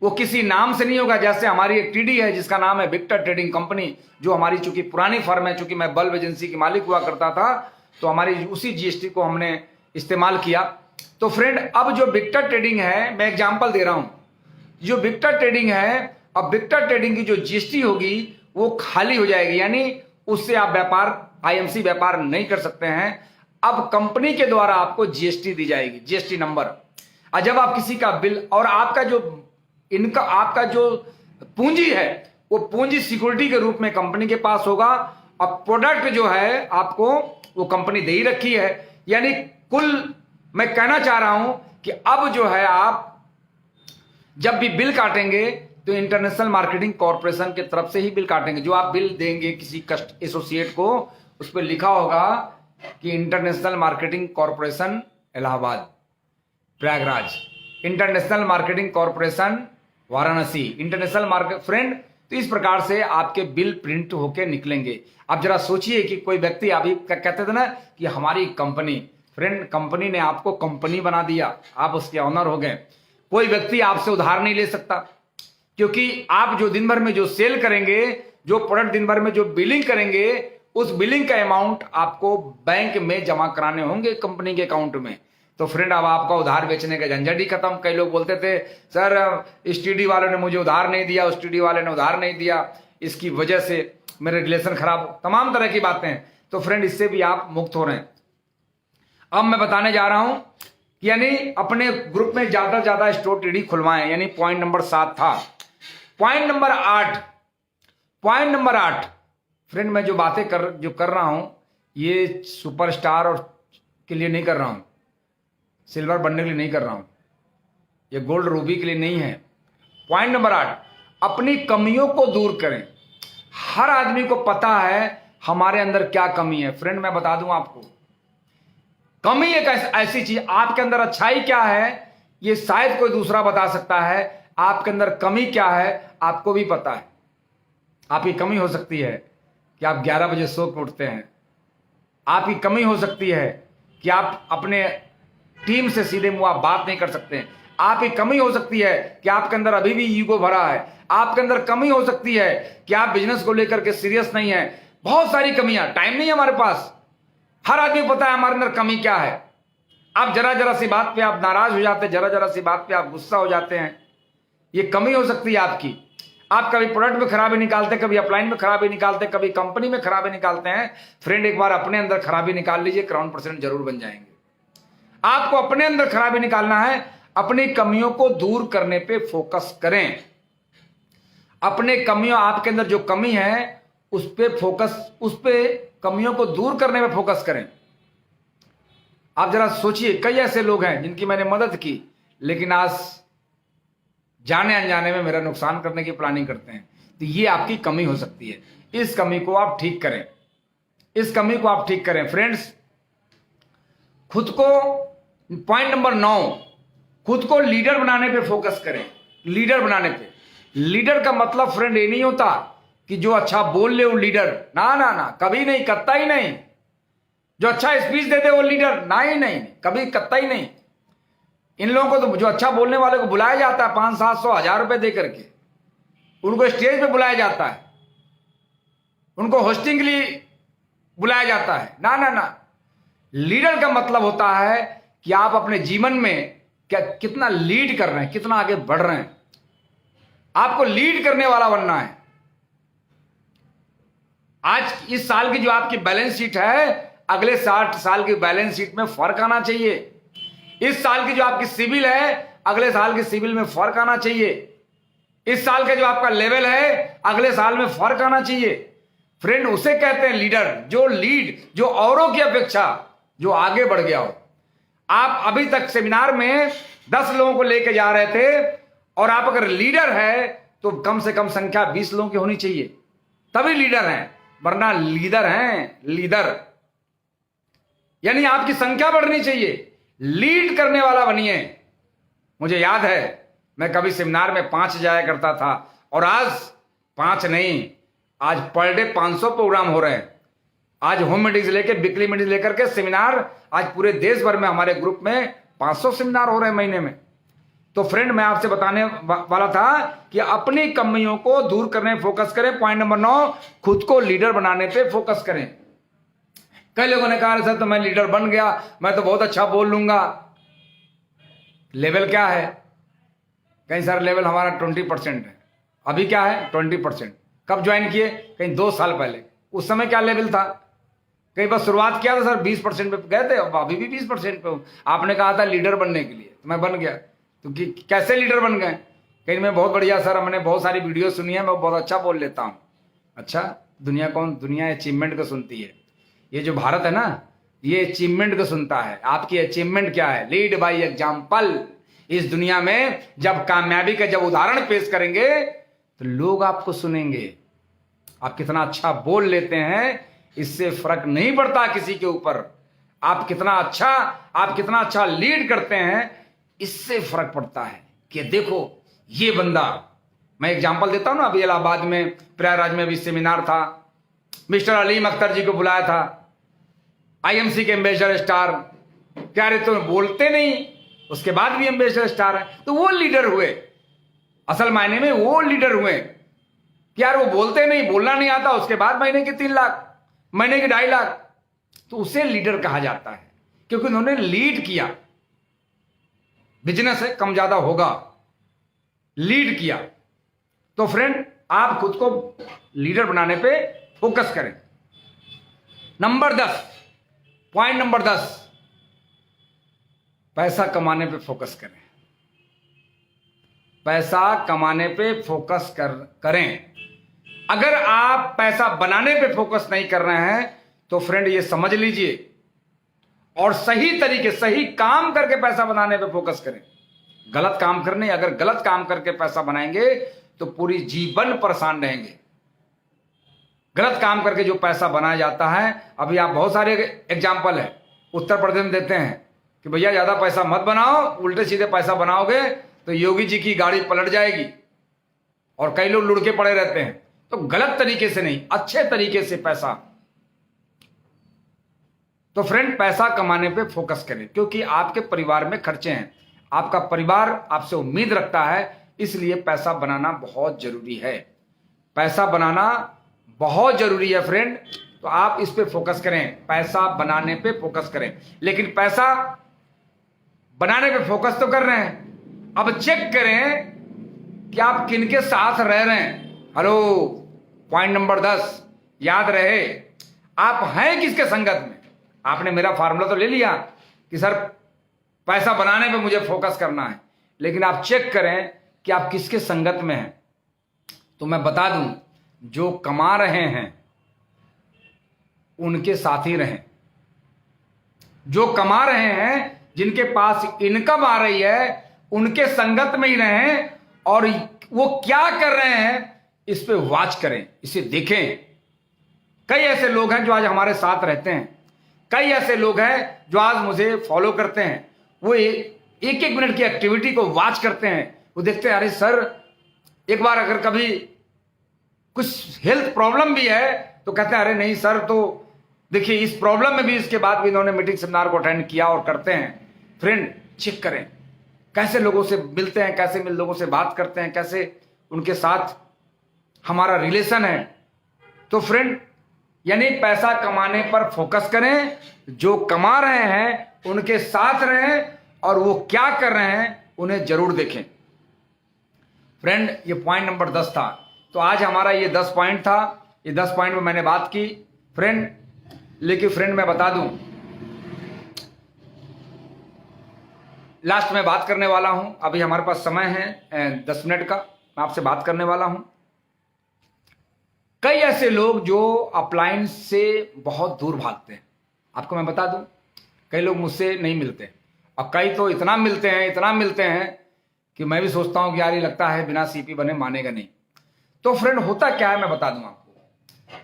वो किसी नाम से नहीं होगा। जैसे हमारी एक टीडी है जिसका नाम है विक्टर ट्रेडिंग कंपनी, जो हमारी चूंकि पुरानी फर्म है, चूंकि मैं बल्ब एजेंसी की मालिक हुआ करता था, तो हमारी उसी जीएसटी को हमने इस्तेमाल किया। तो फ्रेंड अब जो विक्टर ट्रेडिंग है, मैं एग्जांपल दे रहा हूं, जो विक्टर ट्रेडिंग है, अब विक्टर ट्रेडिंग की जो जीएसटी होगी वो खाली हो जाएगी, यानी उससे आप व्यापार आईएमसी व्यापार नहीं कर सकते हैं। अब कंपनी के द्वारा आपको जीएसटी दी जाएगी, जीएसटी नंबर। और जब आप किसी का बिल और आपका जो इनका आपका जो पूंजी है वो पूंजी सिक्योरिटी के रूप में कंपनी के पास होगा। अब प्रोडक्ट जो है आपको वो कंपनी दे ही रखी है, यानी कुल मैं कहना चाह रहा हूं कि अब जो है आप जब भी बिल काटेंगे तो इंटरनेशनल मार्केटिंग कॉर्पोरेशन की तरफ से ही बिल काटेंगे। जो आप बिल देंगे किसी कस्ट एसोसिएट को, उस पर लिखा होगा कि international marketing corporation Allahabad Prayagraj, international marketing corporation Varanasi, international market friend. तो इस प्रकार से आपके बिल प्रिंट होके निकलेंगे। अब जरा सोचिए कि कोई व्यक्ति अभी कहते थे ना कि हमारी कंपनी, फ्रेंड कंपनी ने आपको कंपनी बना दिया, आप उसके ऑनर हो गए। कोई व्यक्ति आपसे उधार नहीं ले सकता, क्योंकि आप जो दिन भर में जो सेल करेंगे, जो प्रोडक्ट दिन भर में जो बिलिंग करेंगे, उस बिलिंग का अमाउंट आपको बैंक में जमा कराने होंगे कंपनी के अकाउंट में। तो फ्रेंड अब आपका उधार बेचने का झंझट ही खत्म। कई लोग बोलते थे सर इस टीडी वालों ने मुझे उधार नहीं दिया, उस टीडी वाले ने उधार नहीं दिया, इसकी वजह से मेरे रिलेशन खराब, तमाम तरह की बातें। तो फ्रेंड इससे भी आप मुक्त हो रहे हैं। अब मैं बताने जा रहा हूं कि यानी अपने ग्रुप में ज्यादा से ज्यादा स्टोर टीडी खुलवाएं, यानी पॉइंट नंबर 7 था। पॉइंट नंबर 8 फ्रेंड मैं जो बातें कर रहा हूं ये सुपरस्टार और के लिए नहीं कर रहा हूं, सिल्वर बनने के लिए नहीं कर रहा हूं, ये गोल्ड रूबी के लिए नहीं है। पॉइंट नंबर 8, अपनी कमियों को दूर करें। हर आदमी को पता है हमारे अंदर क्या कमी है। फ्रेंड मैं बता दूं आपको, कमी एक ऐसी चीज, आपके अंदर अच्छाई क्या है ये शायद कोई दूसरा बता सकता है, आपके अंदर कमी क्या है आपको भी पता है। आपकी कमी हो सकती है कि आप 11 बजे सो के उठते हैं। आपकी कमी हो सकती है कि आप अपने टीम से सीधे मुंह आप बात नहीं कर सकते हैं। आपकी कमी हो सकती है कि आपके अंदर अभी भी ईगो भरा है। आपके अंदर कमी हो सकती है कि आप बिजनेस को लेकर के सीरियस नहीं है। बहुत सारी कमियां, टाइम नहीं है हमारे पास। हर आदमी को पता है हमारे अंदर कमी क्या है। आप जरा जरा सी बात पे आप नाराज हो जाते हैं, जरा जरा सी बात पे आप गुस्सा हो जाते हैं, ये कमी हो सकती है आपकी। आप कभी प्रोडक्ट में खराबी निकालते, कभी अपलाइन में खराबी निकालते, कभी कंपनी में खराबी निकालते हैं। फ्रेंड एक बार अपने अंदर खराबी निकाल लीजिए, क्राउन परसेंट जरूर बन जाएंगे। आपको अपने अंदर खराबी निकालना है, अपनी कमियों को दूर करने पे फोकस करें। अपने कमियों, आपके अंदर जो कमी है उस पे फोकस, उस पे कमियों को दूर करने में फोकस करें। आप जरा सोचिए, कई ऐसे लोग हैं जिनकी मैंने मदद की, लेकिन आज जाने अनजाने में मेरा नुकसान करने की प्लानिंग करते हैं। तो ये आपकी कमी हो सकती है। इस कमी को आप ठीक करें, इस कमी को आप ठीक करें। फ्रेंड्स खुद को, पॉइंट नंबर 9, खुद को लीडर बनाने पे फोकस करें। लीडर बनाने पे, लीडर का मतलब फ्रेंड ये नहीं होता कि जो अच्छा बोल ले वो लीडर, ना ना ना, कभी नहीं, कत्ता ही नहीं। जो अच्छा स्पीच दे दे वो लीडर, ना ही नहीं, कभी कत्ता ही नहीं। इन लोगों को तो, जो अच्छा बोलने वाले को बुलाया जाता है 500, 700, 1000 रुपए दे करके, उनको स्टेज पे बुलाया जाता है, उनको होस्टिंग के लिए बुलाया जाता है। ना ना ना, लीडर का मतलब होता है कि आप अपने जीवन में क्या कितना लीड कर रहे हैं, कितना आगे बढ़ रहे हैं। आपको लीड करने वाला बनना है। आज इस साल की जो आपकी बैलेंस शीट है, अगले 60 साल की बैलेंस शीट में फर्क आना चाहिए। इस साल की जो आपकी सिविल है, अगले साल की सिविल में फर्क आना चाहिए। इस साल का जो आपका लेवल है, अगले साल में फर्क आना चाहिए। फ्रेंड उसे कहते हैं लीडर, जो लीड, जो औरों की अपेक्षा जो आगे बढ़ गया हो। आप अभी तक सेमिनार में 10 लोगों को लेकर जा रहे थे, और आप अगर लीडर है तो कम से कम संख्या 20 लोगों की होनी चाहिए, तभी लीडर हैं, वरना लीडर हैं, लीडर यानी आपकी संख्या बढ़नी चाहिए। लीड करने वाला बनिए। मुझे याद है मैं कभी सेमिनार में 5 जाया करता था, और आज 5 नहीं, आज पर डे 500 प्रोग्राम हो रहे हैं। आज होम मीटिंग से लेकर वीकली मीटिंग लेकर के सेमिनार, आज पूरे देश भर में हमारे ग्रुप में 500 सेमिनार हो रहे हैं महीने में। तो फ्रेंड, मैं आपसे बताने वाला था कि अपनी कमियों को दूर करने फोकस करें। पॉइंट नंबर 9, खुद को लीडर बनाने पे फोकस करें। कई लोगों ने कहा सर तो मैं लीडर बन गया, मैं तो बहुत अच्छा बोल लूंगा। लेवल क्या है? कहीं सर लेवल हमारा 20% है। अभी क्या है? 20%। कब ज्वाइन किए? कहीं 2 साल पहले। उस समय क्या लेवल था? कई बार शुरुआत किया था सर 20% पे गए थे, अब अभी भी 20% पे हूं। आपने कहा था लीडर बनने के लिए, तो मैं बन गया। तो कैसे लीडर बन गए? कहीं मैं बहुत बढ़िया सर, हमने बहुत सारी वीडियो सुनी है, मैं बहुत अच्छा बोल लेता हूं। अच्छा, दुनिया अचीवमेंट को सुनती है। ये जो भारत है ना, ये अचीवमेंट को सुनता है। आपकी अचीवमेंट क्या है? Lead by example. इस दुनिया में जब कामयाबी का जब उदाहरण पेश करेंगे तो लोग आपको सुनेंगे। आप कितना अच्छा बोल लेते हैं इससे फर्क नहीं पड़ता किसी के ऊपर। आप कितना अच्छा लीड करते हैं इससे फर्क पड़ता है कि देखो ये बंदा। मैं एग्जांपल देता हूं ना, अभी इलाहाबाद में प्रयागराज में भी सेमिनार था, मिस्टर अलीम अख्तर जी को बुलाया था, आईएमसी के एम्बेसडर स्टार। क्या रे तुम बोलते नहीं, उसके बाद भी एम्बेसडर स्टार है। तो वो लीडर हुए, असल मायने में वो लीडर हुए कि यार वो बोलते नहीं, बोलना नहीं आता, उसके बाद महीने के 3 लाख, महीने के 2.5 लाख, तो उसे लीडर कहा जाता है क्योंकि उन्होंने लीड किया। बिजनेस है, कम ज्यादा होगा, लीड किया। तो फ्रेंड, आप खुद को लीडर बनाने पे फोकस करें। नंबर 10, पॉइंट नंबर 10, पैसा कमाने पे फोकस करें। पैसा कमाने पे फोकस करें। अगर आप पैसा बनाने पे फोकस नहीं कर रहे हैं तो फ्रेंड ये समझ लीजिए, और सही तरीके सही काम करके पैसा बनाने पे फोकस करें। गलत काम करने, अगर गलत काम करके पैसा बनाएंगे तो पूरी जीवन परेशान रहेंगे। गलत काम करके जो पैसा बनाया जाता है, अभी आप बहुत सारे एग्जाम्पल है उत्तर प्रदेश में देते हैं कि भैया ज्यादा पैसा मत बनाओ, उल्टे सीधे पैसा बनाओगे तो योगी जी की गाड़ी पलट जाएगी, और कई लोग लुढ़के पड़े रहते हैं। तो गलत तरीके से नहीं, अच्छे तरीके से पैसा। तो फ्रेंड, पैसा कमाने पे फोकस करें क्योंकि आपके परिवार में खर्चे हैं, आपका परिवार आपसे उम्मीद रखता है, इसलिए पैसा बनाना बहुत जरूरी है। पैसा बनाना बहुत जरूरी है फ्रेंड। तो आप इस पे फोकस करें, पैसा बनाने पे फोकस करें। लेकिन पैसा बनाने पे फोकस तो कर रहे हैं, अब चेक करें कि आप किनके साथ रह रहे हैं। हेलो, पॉइंट नंबर 10 याद रहे, आप हैं किसके संगत में। आपने मेरा फार्मूला तो ले लिया कि सर पैसा बनाने पे मुझे फोकस करना है, लेकिन आप चेक करें कि आप किसके संगत में हैं। तो मैं बता दूं, जो कमा रहे हैं उनके साथ ही रहें। जो कमा रहे हैं, जिनके पास इनकम आ रही है, उनके संगत में ही रहें, और वो क्या कर रहे हैं इस पे वॉच करें, इसे देखें। कई ऐसे लोग हैं जो आज हमारे साथ रहते हैं, कई ऐसे लोग हैं जो आज मुझे फॉलो करते हैं, वो एक मिनट की एक्टिविटी को वॉच करते हैं। वो देखते हैं अरे सर, एक बार अगर कभी कुछ हेल्थ प्रॉब्लम भी है तो कहते हैं अरे नहीं सर, तो देखिए इस प्रॉब्लम में भी, इसके बाद भी इन्होंने मीटिंग सेमिनार को अटेंड किया और करते हैं। फ्रेंड, चेक करें कैसे लोगों से मिलते हैं, कैसे लोगों से बात करते हैं, कैसे उनके साथ हमारा रिलेशन है। तो फ्रेंड, यानी पैसा कमाने पर फोकस करें, जो कमा रहे हैं उनके साथ रहें, और वो क्या कर रहे हैं उन्हें जरूर देखें। फ्रेंड, ये पॉइंट नंबर 10 था। तो आज हमारा ये 10 पॉइंट था, ये 10 पॉइंट में मैंने बात की फ्रेंड। लेकिन फ्रेंड, मैं बता दूं, लास्ट में बात करने वाला हूं, अभी हमारे पास समय है 10 मिनट का, मैं आपसे बात करने वाला हूं। कई ऐसे लोग जो अप्लायंस से बहुत दूर भागते हैं। आपको मैं बता दूं, कई लोग मुझसे नहीं मिलते, और कई तो इतना मिलते हैं कि मैं भी सोचता हूं कि यार ये लगता है बिना सीपी बने मानेगा नहीं। तो फ्रेंड, होता क्या है मैं बता दूं आपको।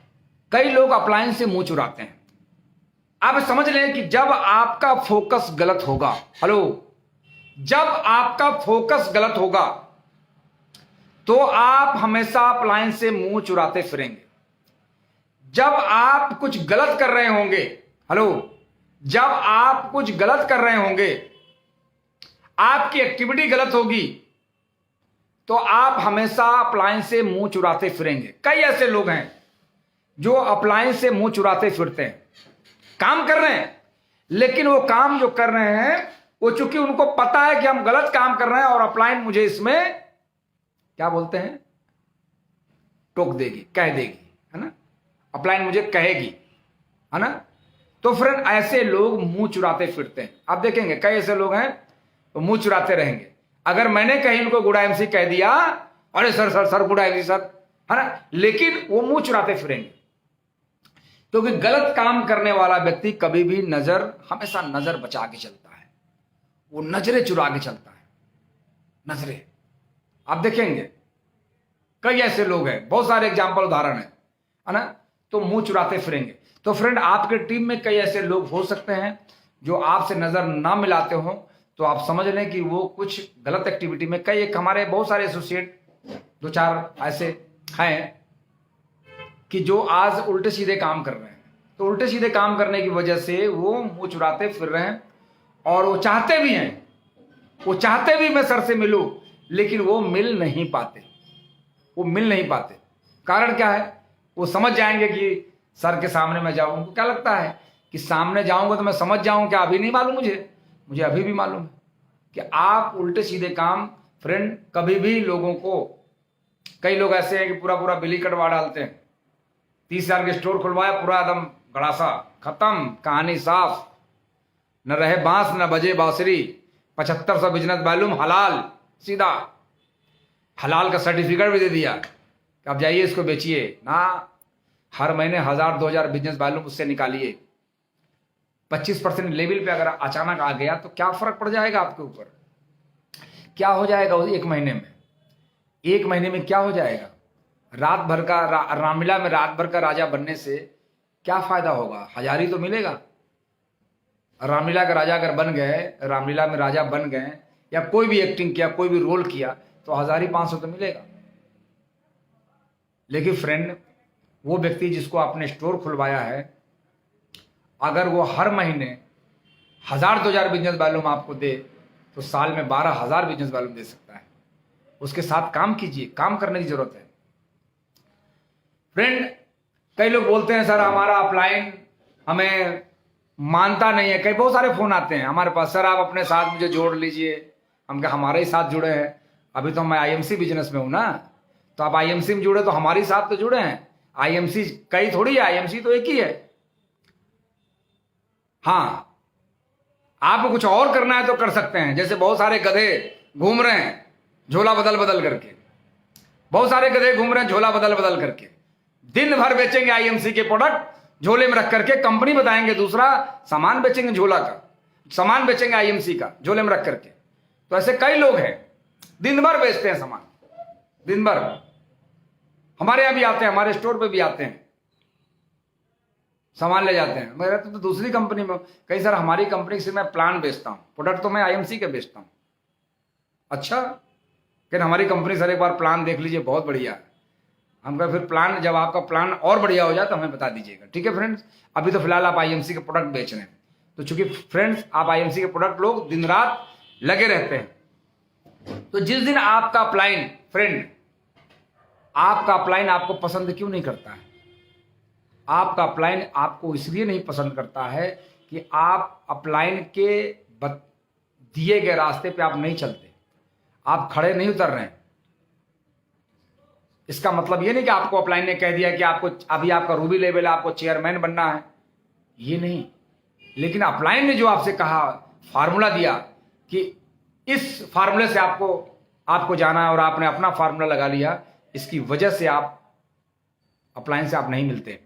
कई लोग अप्लायंस से मुंह चुराते हैं। आप समझ लें कि जब आपका फोकस गलत होगा, हेलो, जब आपका फोकस गलत होगा तो आप हमेशा अप्लायंस से मुंह चुराते फिरेंगे। जब आप कुछ गलत कर रहे होंगे, हेलो, जब आप कुछ गलत कर रहे होंगे, आपकी एक्टिविटी गलत होगी, तो आप हमेशा अप्लायंस से मुंह चुराते फिरेंगे। कई ऐसे लोग हैं जो अप्लायंस से मुंह चुराते फिरते हैं, काम कर रहे हैं, लेकिन वो काम जो कर रहे हैं वो चूंकि उनको पता है कि हम गलत काम कर रहे हैं और अप्लायंस मुझे इसमें क्या बोलते हैं, टोक देगी, कह देगी, है ना, अप्लायंस मुझे कहेगी, है ना। तो फ्रेंड ऐसे लोग मुंह चुराते फिरते हैं। आप देखेंगे कई ऐसे लोग हैं तो मुंह चुराते रहेंगे। अगर मैंने कहीं उनको गुड एमसी कह दिया, अरे sir sir sir good MC sir, है ना, लेकिन वो मुंह चुराते फिरेंगे, क्योंकि गलत काम करने वाला व्यक्ति कभी भी हमेशा नजर बचा के चलता है, वो नजरें चुरा के चलता है, नजरें। आप देखेंगे कई ऐसे लोग हैं, बहुत सारे एग्जाम्पल उदाहरण है ना, तो मुंह चुराते फिरेंगे। तो फ्रेंड आपके टीम में कई ऐसे लोग हो सकते हैं जो आपसे नजर ना मिलाते हो, तो आप समझ लें कि वो कुछ गलत एक्टिविटी में, कई एक हमारे बहुत सारे एसोसिएट 2-4 ऐसे हैं कि जो आज उल्टे सीधे काम कर रहे हैं। तो उल्टे सीधे काम करने की वजह से वो मुंह चुराते फिर रहे हैं, और वो चाहते भी हैं, वो चाहते भी मैं सर से मिलूं, लेकिन वो मिल नहीं पाते, वो मिल नहीं पाते। कारण क्या है, वो समझ जाएंगे कि सर के सामने मैं जाऊं, उनको क्या लगता है कि सामने जाऊंगा तो मैं समझ जाऊं, क्या अभी नहीं मालूम मुझे अभी भी मालूम है कि आप उल्टे सीधे काम फ्रेंड कभी भी लोगों को, कई लोग ऐसे हैं कि पूरा पूरा बिली कटवा डालते हैं, 30,000 के स्टोर खुलवाया, पूरा एकदम गड़ासा, खत्म, कहानी साफ, न रहे बांस न बजे बांसुरी, 7500 बिजनेस वॉल्यूम हलाल, सीधा हलाल का सर्टिफिकेट भी दे दिया कि आप जाइए इसको बेचिए ना, हर महीने 1000-2000 बिजनेस वॉल्यूम उससे निकालिए। 25% लेवल पे अगर अचानक आ गया तो क्या फर्क पड़ जाएगा आपके ऊपर, क्या हो जाएगा एक महीने में, एक महीने में क्या हो जाएगा। रात भर का रामलीला में रात भर का राजा बनने से क्या फायदा होगा, 1000 ही तो मिलेगा। रामलीला का राजा अगर बन गए, रामलीला में राजा बन गए, या कोई भी एक्टिंग किया, कोई भी रोल किया, तो 1500 तो मिलेगा। लेकिन फ्रेंड वो व्यक्ति जिसको आपने स्टोर खुलवाया है, अगर वो हर महीने 1000-2000 बिजनेस वॉल्यूम आपको दे, तो साल में 12,000 बिजनेस वॉल्यूम दे सकता है। उसके साथ काम कीजिए, काम करने की जरूरत है फ्रेंड। कई लोग बोलते हैं सर हमारा अपलाइन हमें मानता नहीं है, कई बहुत सारे फोन आते हैं हमारे पास, सर आप अपने साथ मुझे जोड़ लीजिए। हम क्या हमारे ही साथ जुड़े हैं, अभी तो मैं आईएमसी बिजनेस में हूं ना, तो आप आईएमसी में जुड़े तो हमारे साथ तो जुड़े हैं। आईएमसी कई थोड़ी है, आईएमसी तो एक ही है। हाँ, आपको कुछ और करना है तो कर सकते हैं, जैसे बहुत सारे गधे घूम रहे हैं झोला बदल बदल करके, बहुत सारे गधे घूम रहे हैं झोला बदल बदल करके, दिन भर बेचेंगे आईएमसी के प्रोडक्ट झोले में रख करके, कंपनी बताएंगे दूसरा, सामान बेचेंगे झोला का, सामान बेचेंगे आईएमसी का झोले में रख करके। तो ऐसे कई लोग हैं दिन भर बेचते हैं सामान, दिन भर। हमारे यहां भी आते हैं, हमारे स्टोर पे भी आते हैं, सामान ले जाते हैं। मेरा तो दूसरी कंपनी में कहीं सर हमारी कंपनी से मैं प्लान बेचता हूं, प्रोडक्ट तो मैं आईएमसी के बेचता हूं। अच्छा, लेकिन हमारी कंपनी सर एक बार प्लान देख लीजिए, बहुत बढ़िया है। हम कहा फिर प्लान, जब आपका प्लान और बढ़िया हो जाए तो हमें बता दीजिएगा, ठीक है फ्रेंड्स। अभी तो फिलहाल आप आईएमसी के प्रोडक्ट बेच रहे हैं, तो चूंकि फ्रेंड्स आप आईएमसी के प्रोडक्ट लोग दिन रात लगे रहते हैं, तो जिस दिन आपका अपलाइन फ्रेंड, आपका अपलाइन आपको पसंद क्यों नहीं करता है, आपका अपलाइन आपको इसलिए नहीं पसंद करता है कि आप अपलाइन के दिए गए रास्ते पे आप नहीं चलते, आप खड़े नहीं उतर रहे हैं। इसका मतलब ये नहीं कि आपको अपलाइन ने कह दिया कि आपको अभी आपका रूबी लेवल है, आपको चेयरमैन बनना है, ये नहीं। लेकिन अपलाइन ने जो आपसे कहा, फार्मूला दिया कि इस फार्मूले से आपको जाना है और आपने अपना फार्मूला लगा लिया, इसकी वजह से आप अपलाइन से आप नहीं मिलते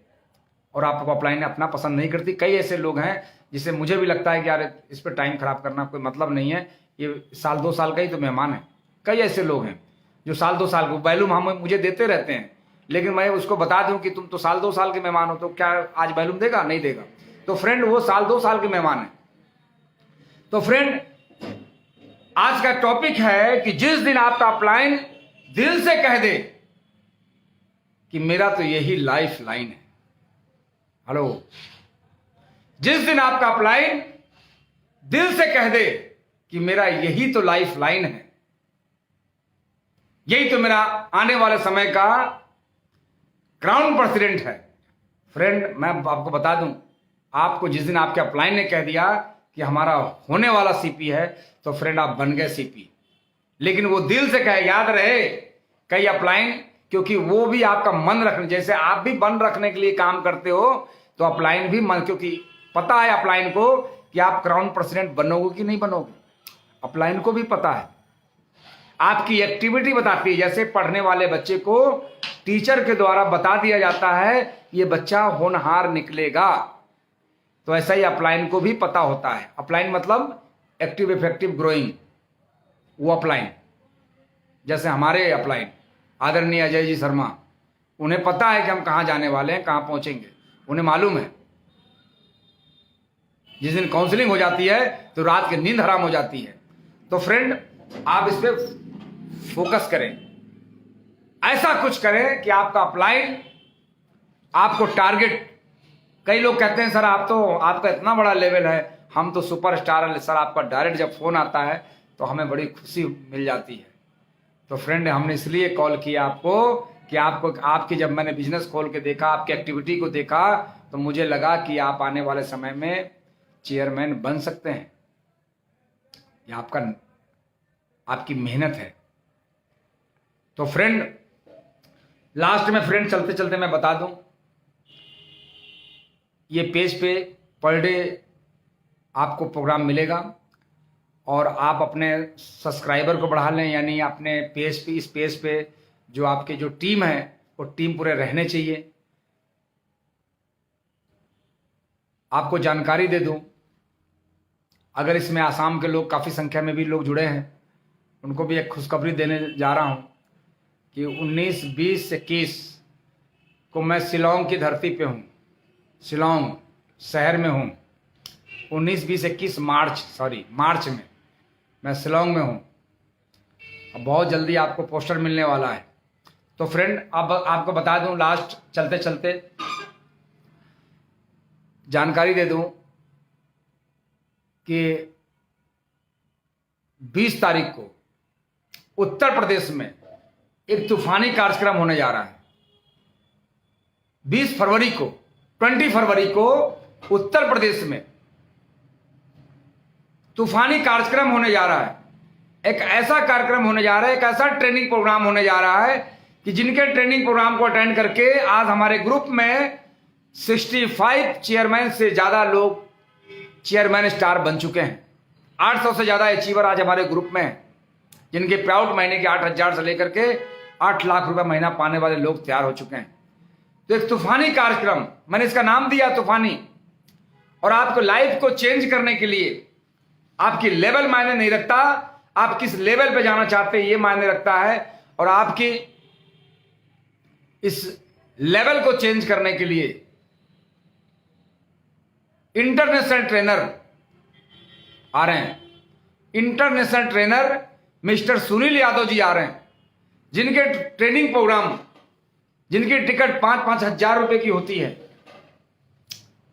और आपको अपलाइन अपना पसंद नहीं करती। कई ऐसे लोग हैं जिसे मुझे भी लगता है कि यार इस पर टाइम खराब करना कोई मतलब नहीं है, ये साल 2 साल का ही तो मेहमान है। कई ऐसे लोग हैं जो साल 2 साल को वैल्यूम हम मुझे देते रहते हैं, लेकिन मैं उसको बता दूं कि तुम तो साल 2 साल के मेहमान हो, तो क्या आज वैल्यूम देगा, नहीं देगा। तो फ्रेंड वो साल 2 साल के मेहमान है। तो फ्रेंड आज का टॉपिक है कि जिस दिन आपका अपलाइन दिल से कह दे कि मेरा तो यही लाइफ लाइन है, हेलो, जिस दिन आपका अपलाइन दिल से कह दे कि मेरा यही तो लाइफ लाइन है, यही तो मेरा आने वाले समय का ग्राउंड प्रेसिडेंट है। फ्रेंड, मैं आपको बता दूं, आपको जिस दिन आपके अपलाइन ने कह दिया कि हमारा होने वाला सीपी है, तो फ्रेंड आप बन गए सीपी। लेकिन वो दिल से कहे, याद रहे कई अपलाइन, क्योंकि वो भी आपका मन रखने, जैसे आप भी मन रखने के लिए काम करते हो, तो अपलाइन भी मन, क्योंकि पता है अपलाइन को कि आप ग्राउंड प्रेसिडेंट बनोगे कि नहीं बनोगे। अपलाइन को भी पता है, आपकी एक्टिविटी बताती है। जैसे पढ़ने वाले बच्चे को टीचर के द्वारा बता दिया जाता है ये बच्चा होनहार निकलेगा, तो ऐसा ही अपलाइन को भी पता होता है। अपलाइन मतलब एक्टिव इफेक्टिव ग्रोइंग, वो अपलाइन। जैसे हमारे अपलाइन आदरणीय अजय जी शर्मा, उन्हें पता है कि हम कहाँ जाने वाले हैं, कहाँ पहुंचेंगे, उन्हें मालूम है। जिस दिन काउंसलिंग हो जाती है तो रात की नींद हराम हो जाती है। तो फ्रेंड, आप इस पे फोकस करें, ऐसा कुछ करें कि आपका अपलाइन आपको टारगेट। कई लोग कहते हैं सर आपका इतना बड़ा लेवल है, हम तो सुपरस्टार है। सर, आपका डायरेक्ट जब फोन आता है तो हमें बड़ी खुशी मिल जाती है। तो फ्रेंड, हमने इसलिए कॉल किया आपको कि आपकी जब मैंने बिजनेस खोल के देखा, आपकी एक्टिविटी को देखा, तो मुझे लगा कि आप आने वाले समय में चेयरमैन बन सकते हैं। ये आपकी मेहनत है। तो फ्रेंड, लास्ट में फ्रेंड चलते चलते मैं बता दूं, ये पेज पे पर डे आपको प्रोग्राम मिलेगा, और आप अपने सब्सक्राइबर को बढ़ा लें, यानी अपने पेज पे, इस पेज पे जो आपके जो टीम है वो टीम पूरे रहने चाहिए। आपको जानकारी दे दूं, अगर इसमें आसाम के लोग काफ़ी संख्या में भी लोग जुड़े हैं, उनको भी एक खुशखबरी देने जा रहा हूं कि 19, 20, 21 को मैं शिलोंग की धरती पे हूं, शिलोंग शहर में हूं। 19, 20, 21 मार्च में मैं शिलोंग में हूं। अब बहुत जल्दी आपको पोस्टर मिलने वाला है। तो फ्रेंड, अब आपको बता दूं, लास्ट चलते चलते जानकारी दे दूं कि 20 तारीख को उत्तर प्रदेश में एक तूफानी कार्यक्रम होने जा रहा है। 20 फरवरी को उत्तर प्रदेश में तूफानी कार्यक्रम होने जा रहा है। एक ऐसा कार्यक्रम होने जा रहा है, एक ऐसा ट्रेनिंग प्रोग्राम होने जा रहा है कि जिनके ट्रेनिंग प्रोग्राम को अटेंड करके आज हमारे ग्रुप में 65 चेयरमैन से ज्यादा लोग चेयरमैन स्टार बन चुके हैं। 800 से ज्यादा अचीवर आज हमारे ग्रुप में हैं, जिनके पे आउट महीने के 8,000 से लेकर के 8 लाख रुपए महीना पाने वाले लोग तैयार हो चुके हैं। तो एक तूफानी कार्यक्रम, मैंने इसका नाम दिया तूफानी। और आपको लाइफ को चेंज करने के लिए आपकी लेवल मायने नहीं रखता, आप किस लेवल पे जाना चाहते हैं ये मायने रखता है। और आपकी इस लेवल को चेंज करने के लिए इंटरनेशनल ट्रेनर आ रहे हैं। International trainer mister Sunil Yadav ji आ रहे हैं, जिनके ट्रेनिंग प्रोग्राम, जिनकी टिकट 5-5 हजार रुपए की होती है।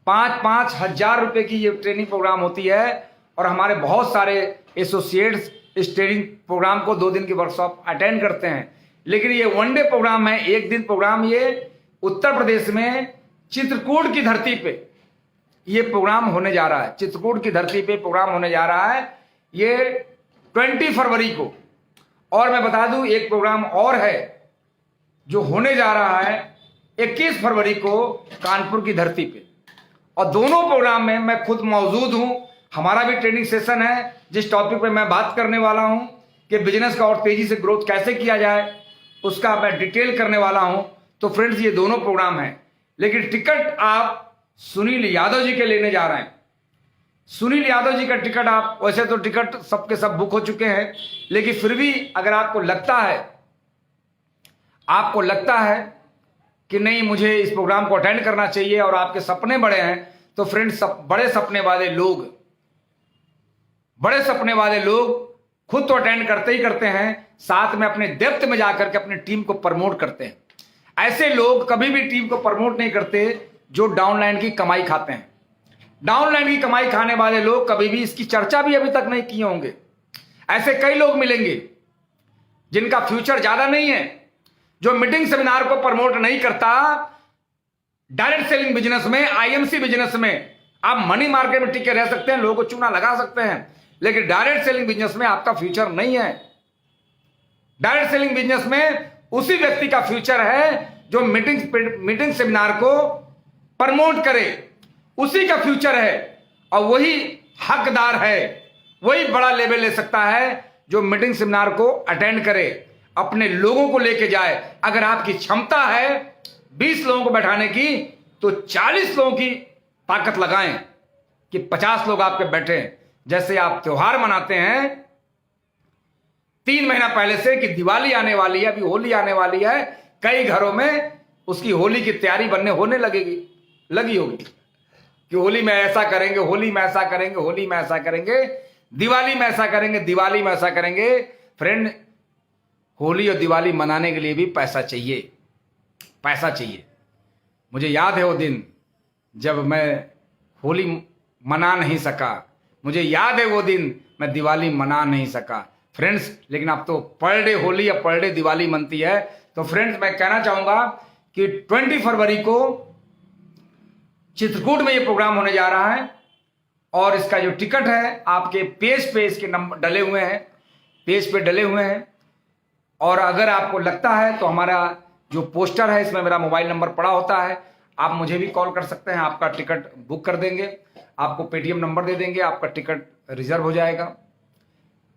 5-5 हजार रुपए की ये ट्रेनिंग प्रोग्राम होती है। और हमारे बहुत सारे एसोसिएट्स इस ट्रेनिंग प्रोग्राम को 2 दिन की वर्कशॉप अटेंड करते हैं। लेकिन ये 1 डे प्रोग्राम है, 1 दिन प्रोग्राम। ये उत्तर प्रदेश में चित्रकूट की धरती पे ये प्रोग्राम होने जा रहा है। चित्रकूट की धरती पे प्रोग्राम होने जा रहा है, ये 20 फरवरी को। और मैं बता दूं, एक प्रोग्राम और है जो होने जा रहा है 21 फरवरी को कानपुर की धरती पे। और दोनों प्रोग्राम में मैं खुद मौजूद हूं। हमारा भी ट्रेनिंग सेशन है, जिस टॉपिक पे मैं बात करने वाला हूं कि बिजनेस का और तेजी से ग्रोथ कैसे किया जाए, उसका मैं डिटेल करने वाला हूं। तो फ्रेंड्स, ये दोनों प्रोग्राम हैं। लेकिन टिकट आप सुनील यादव जी के लेने जा रहे हैं। सुनील यादव जी का टिकट आप, वैसे तो टिकट सबके सब बुक हो चुके हैं, लेकिन फिर भी अगर आपको लगता है कि नहीं मुझे इस प्रोग्राम को अटेंड करना चाहिए और आपके सपने बड़े हैं, तो फ्रेंड्स, बड़े सपने वाले लोग खुद तो अटेंड करते ही करते हैं, साथ में अपने डेप्थ में जाकर के अपनी टीम को प्रमोट करते हैं। ऐसे लोग कभी भी टीम को प्रमोट नहीं करते जो डाउनलाइन की कमाई खाते हैं। डाउनलाइन की कमाई खाने वाले लोग कभी भी इसकी चर्चा भी अभी तक नहीं किए होंगे। ऐसे कई लोग मिलेंगे जिनका फ्यूचर ज्यादा नहीं है, जो मीटिंग सेमिनार को प्रमोट नहीं करता। डायरेक्ट सेलिंग बिजनेस में, आईएमसी बिजनेस में आप मनी मार्केट में टिके रह सकते हैं, लोगों को चूना लगा सकते हैं, लेकिन डायरेक्ट सेलिंग बिजनेस में आपका फ्यूचर नहीं है। डायरेक्ट सेलिंग बिजनेस में उसी व्यक्ति का फ्यूचर है जो मीटिंग सेमिनार को प्रमोट करे, उसी का फ्यूचर है। और वही हकदार है, वही बड़ा लेवल ले सकता है जो मीटिंग सेमिनार को अटेंड करे, अपने लोगों को लेके जाए। अगर आपकी क्षमता है 20 लोगों को बैठाने की, तो 40 लोगों की ताकत लगाएं कि 50 लोग आपके बैठे। जैसे आप त्योहार मनाते हैं 3 महीना पहले से कि दिवाली आने वाली है, अभी होली आने वाली है, कई घरों में उसकी होली की तैयारी होने लगी होगी कि होली में ऐसा करेंगे, होली में ऐसा करेंगे, होली में ऐसा करेंगे, दिवाली में ऐसा करेंगे, दिवाली में ऐसा करेंगे। फ्रेंड, होली और दिवाली मनाने के लिए भी पैसा चाहिए, पैसा चाहिए। मुझे याद है वो दिन जब मैं होली मना नहीं सका, मुझे याद है वो दिन मैं दिवाली मना नहीं सका फ्रेंड्स। लेकिन अब तो पर डे होली या पर डे दिवाली मनती है। तो फ्रेंड्स, मैं कहना चाहूंगा कि 20 फरवरी को चित्रकूट में ये प्रोग्राम होने जा रहा है और इसका जो टिकट है आपके पेज पे इसके नंबर डले हुए हैं, पेज पे डले हुए हैं। और अगर आपको लगता है तो हमारा जो पोस्टर है इसमें मेरा मोबाइल नंबर पड़ा होता है, आप मुझे भी कॉल कर सकते हैं, आपका टिकट बुक कर देंगे, आपको पेटीएम नंबर दे देंगे, आपका टिकट रिजर्व हो जाएगा।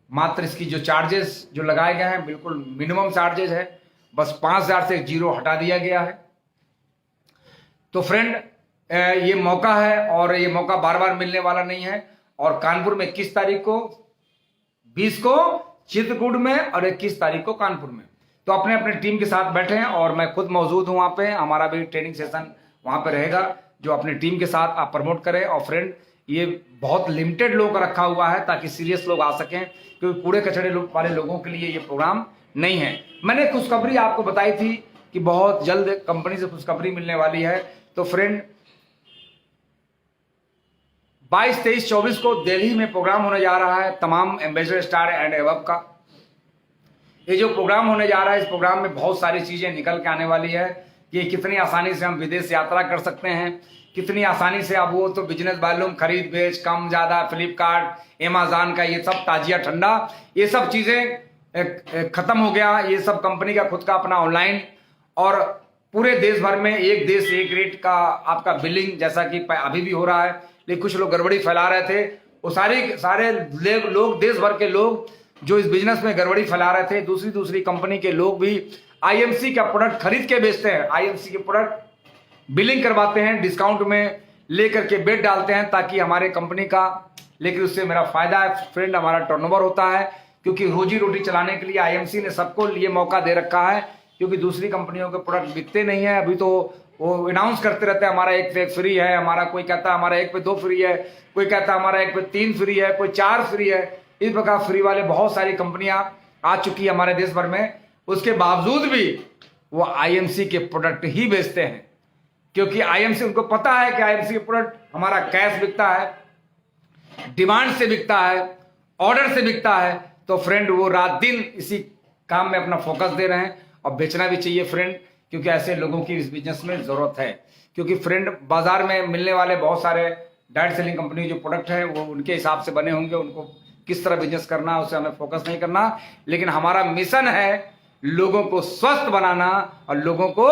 मात्र इसकी जो चार्जेस जो लगाए गए हैं बिल्कुल मिनिमम चार्जेस है, बस 5,000 से 0 हटा दिया गया है। तो फ्रेंड, ये मौका है और ये मौका बार बार मिलने वाला नहीं है। और कानपुर में 21 तारीख को, 20 को चित्रकूट में और 21 तारीख को कानपुर में। तो अपने अपने टीम के साथ बैठे हैं और मैं खुद मौजूद हूं वहां पे। हमारा भी ट्रेनिंग सेशन वहां पे रहेगा जो अपने टीम के साथ आप प्रमोट करें। और फ्रेंड, ये बहुत लिमिटेड लोग का रखा हुआ है ताकि सीरियस लोग आ सकें, क्योंकि कूड़े कचड़े वाले लोगों के लिए ये प्रोग्राम नहीं है। मैंने खुशखबरी आपको बताई थी कि बहुत जल्द कंपनी से खुशखबरी मिलने वाली है। तो फ्रेंड, 22, 23, 24 को दिल्ली में प्रोग्राम होने जा रहा है तमाम एम्बेसडर स्टार एंड एबव का। ये जो प्रोग्राम होने जा रहा है, इस प्रोग्राम में बहुत सारी चीजें निकल के आने वाली है कि कितनी आसानी से हम विदेश यात्रा कर सकते हैं, कितनी आसानी से। अब वो तो बिजनेस वॉल्यूम, खरीद बेच, कम ज्यादा, फ्लिपकार्ट, अमेजॉन का ये सब ताजिया ठंडा, ये सब चीजें खत्म हो गया। ये सब कंपनी का खुद का अपना ऑनलाइन, और पूरे देश भर में एक देश एक रेट का आपका बिलिंग, जैसा कि अभी भी हो रहा है। लेकिन कुछ लोग गड़बड़ी फैला रहे थे, वो सारे लोग, देश भर के लोग जो इस बिजनेस में गड़बड़ी फैला रहे थे, दूसरी कंपनी के लोग भी आईएमसी का प्रोडक्ट खरीद के बेचते हैं, आईएमसी के प्रोडक्ट बिलिंग करवाते हैं, डिस्काउंट में लेकर के बेच डालते हैं ताकि हमारे कंपनी का, लेकिन उससे मेरा फायदा है फ्रेंड, हमारा टर्नओवर होता है। क्योंकि रोजी रोटी चलाने के लिए आईएमसी ने सबको लिए मौका दे रखा है, क्योंकि दूसरी कंपनियों के प्रोडक्ट बिकते नहीं है। अभी तो वो अनाउंस करते रहते हैं हमारा 1 पे 1 फ्री है, हमारा कोई कहता है हमारा 1 पे 2 फ्री है, कोई कहता है हमारा 1 पे 3 फ्री है, कोई 4 फ्री है। इस प्रकार फ्री वाले बहुत सारी कंपनियां आ चुकी है हमारे देश भर में। उसके बावजूद भी वो आईएमसी के प्रोडक्ट ही बेचते हैं, क्योंकि आईएमसी, उनको पता है कि आईएमसी के प्रोडक्ट हमारा कैश बिकता है, डिमांड से बिकता है, ऑर्डर से बिकता है। तो फ्रेंड, वो रात दिन इसी काम में अपना फोकस दे रहे हैं और बेचना भी चाहिए फ्रेंड, क्योंकि ऐसे लोगों की इस बिजनेस में जरूरत है। क्योंकि फ्रेंड, बाजार में मिलने वाले बहुत सारे डायरेक्ट सेलिंग कंपनी जो प्रोडक्ट है वो उनके हिसाब से बने होंगे, उनको किस तरह बिजनेस करना है उसे हमें फोकस नहीं करना। लेकिन हमारा मिशन है लोगों को स्वस्थ बनाना और लोगों को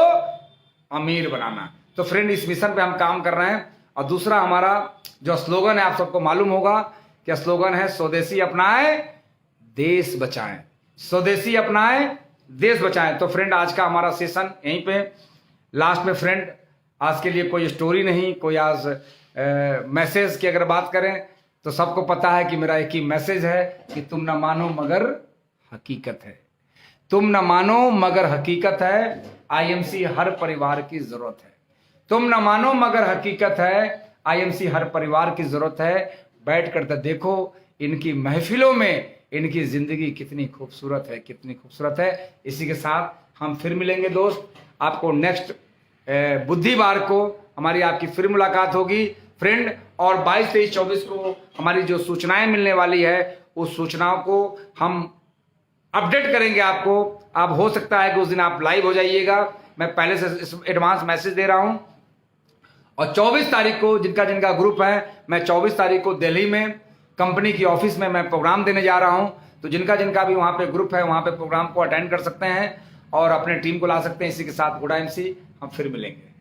अमीर बनाना। तो फ्रेंड, इस मिशन पे हम काम कर रहे हैं। और दूसरा हमारा जो स्लोगन है, आप सबको मालूम होगा कि स्लोगन है स्वदेशी अपनाएं देश बचाएं, स्वदेशी अपनाएं देश बचाएं। तो फ्रेंड, आज का हमारा सेशन यहीं पे लास्ट में फ्रेंड, आज के लिए कोई स्टोरी नहीं, कोई आज मैसेज की अगर बात करें तो सबको पता है कि मेरा एक ही मैसेज है कि तुम ना मानो मगर हकीकत है, तुम ना मानो मगर हकीकत है, आईएमसी हर परिवार की जरूरत है। तुम ना मानो मगर हकीकत है, आईएमसी हर परिवार की जरूरत है। बैठ कर तो देखो इनकी महफिलों में इनकी जिंदगी कितनी खूबसूरत है, कितनी खूबसूरत है। इसी के साथ हम फिर मिलेंगे दोस्त, आपको नेक्स्ट बुधवार को हमारी आपकी फिर मुलाकात होगी फ्रेंड। और 22, 23, 24 को हमारी जो सूचनाएं मिलने वाली है उस सूचनाओं को हम अपडेट करेंगे आपको। आप हो सकता है कि उस दिन आप लाइव हो जाइएगा, मैं पहले से एडवांस मैसेज दे रहा हूं। और 24 तारीख को जिनका जिनका ग्रुप है, मैं 24 तारीख को दिल्ली में कंपनी की ऑफिस में मैं प्रोग्राम देने जा रहा हूं। तो जिनका जिनका भी वहां पे ग्रुप है वहां पे प्रोग्राम को अटेंड कर सकते हैं और अपने टीम को ला सकते हैं। इसी के साथ गुड MC हम फिर मिलेंगे।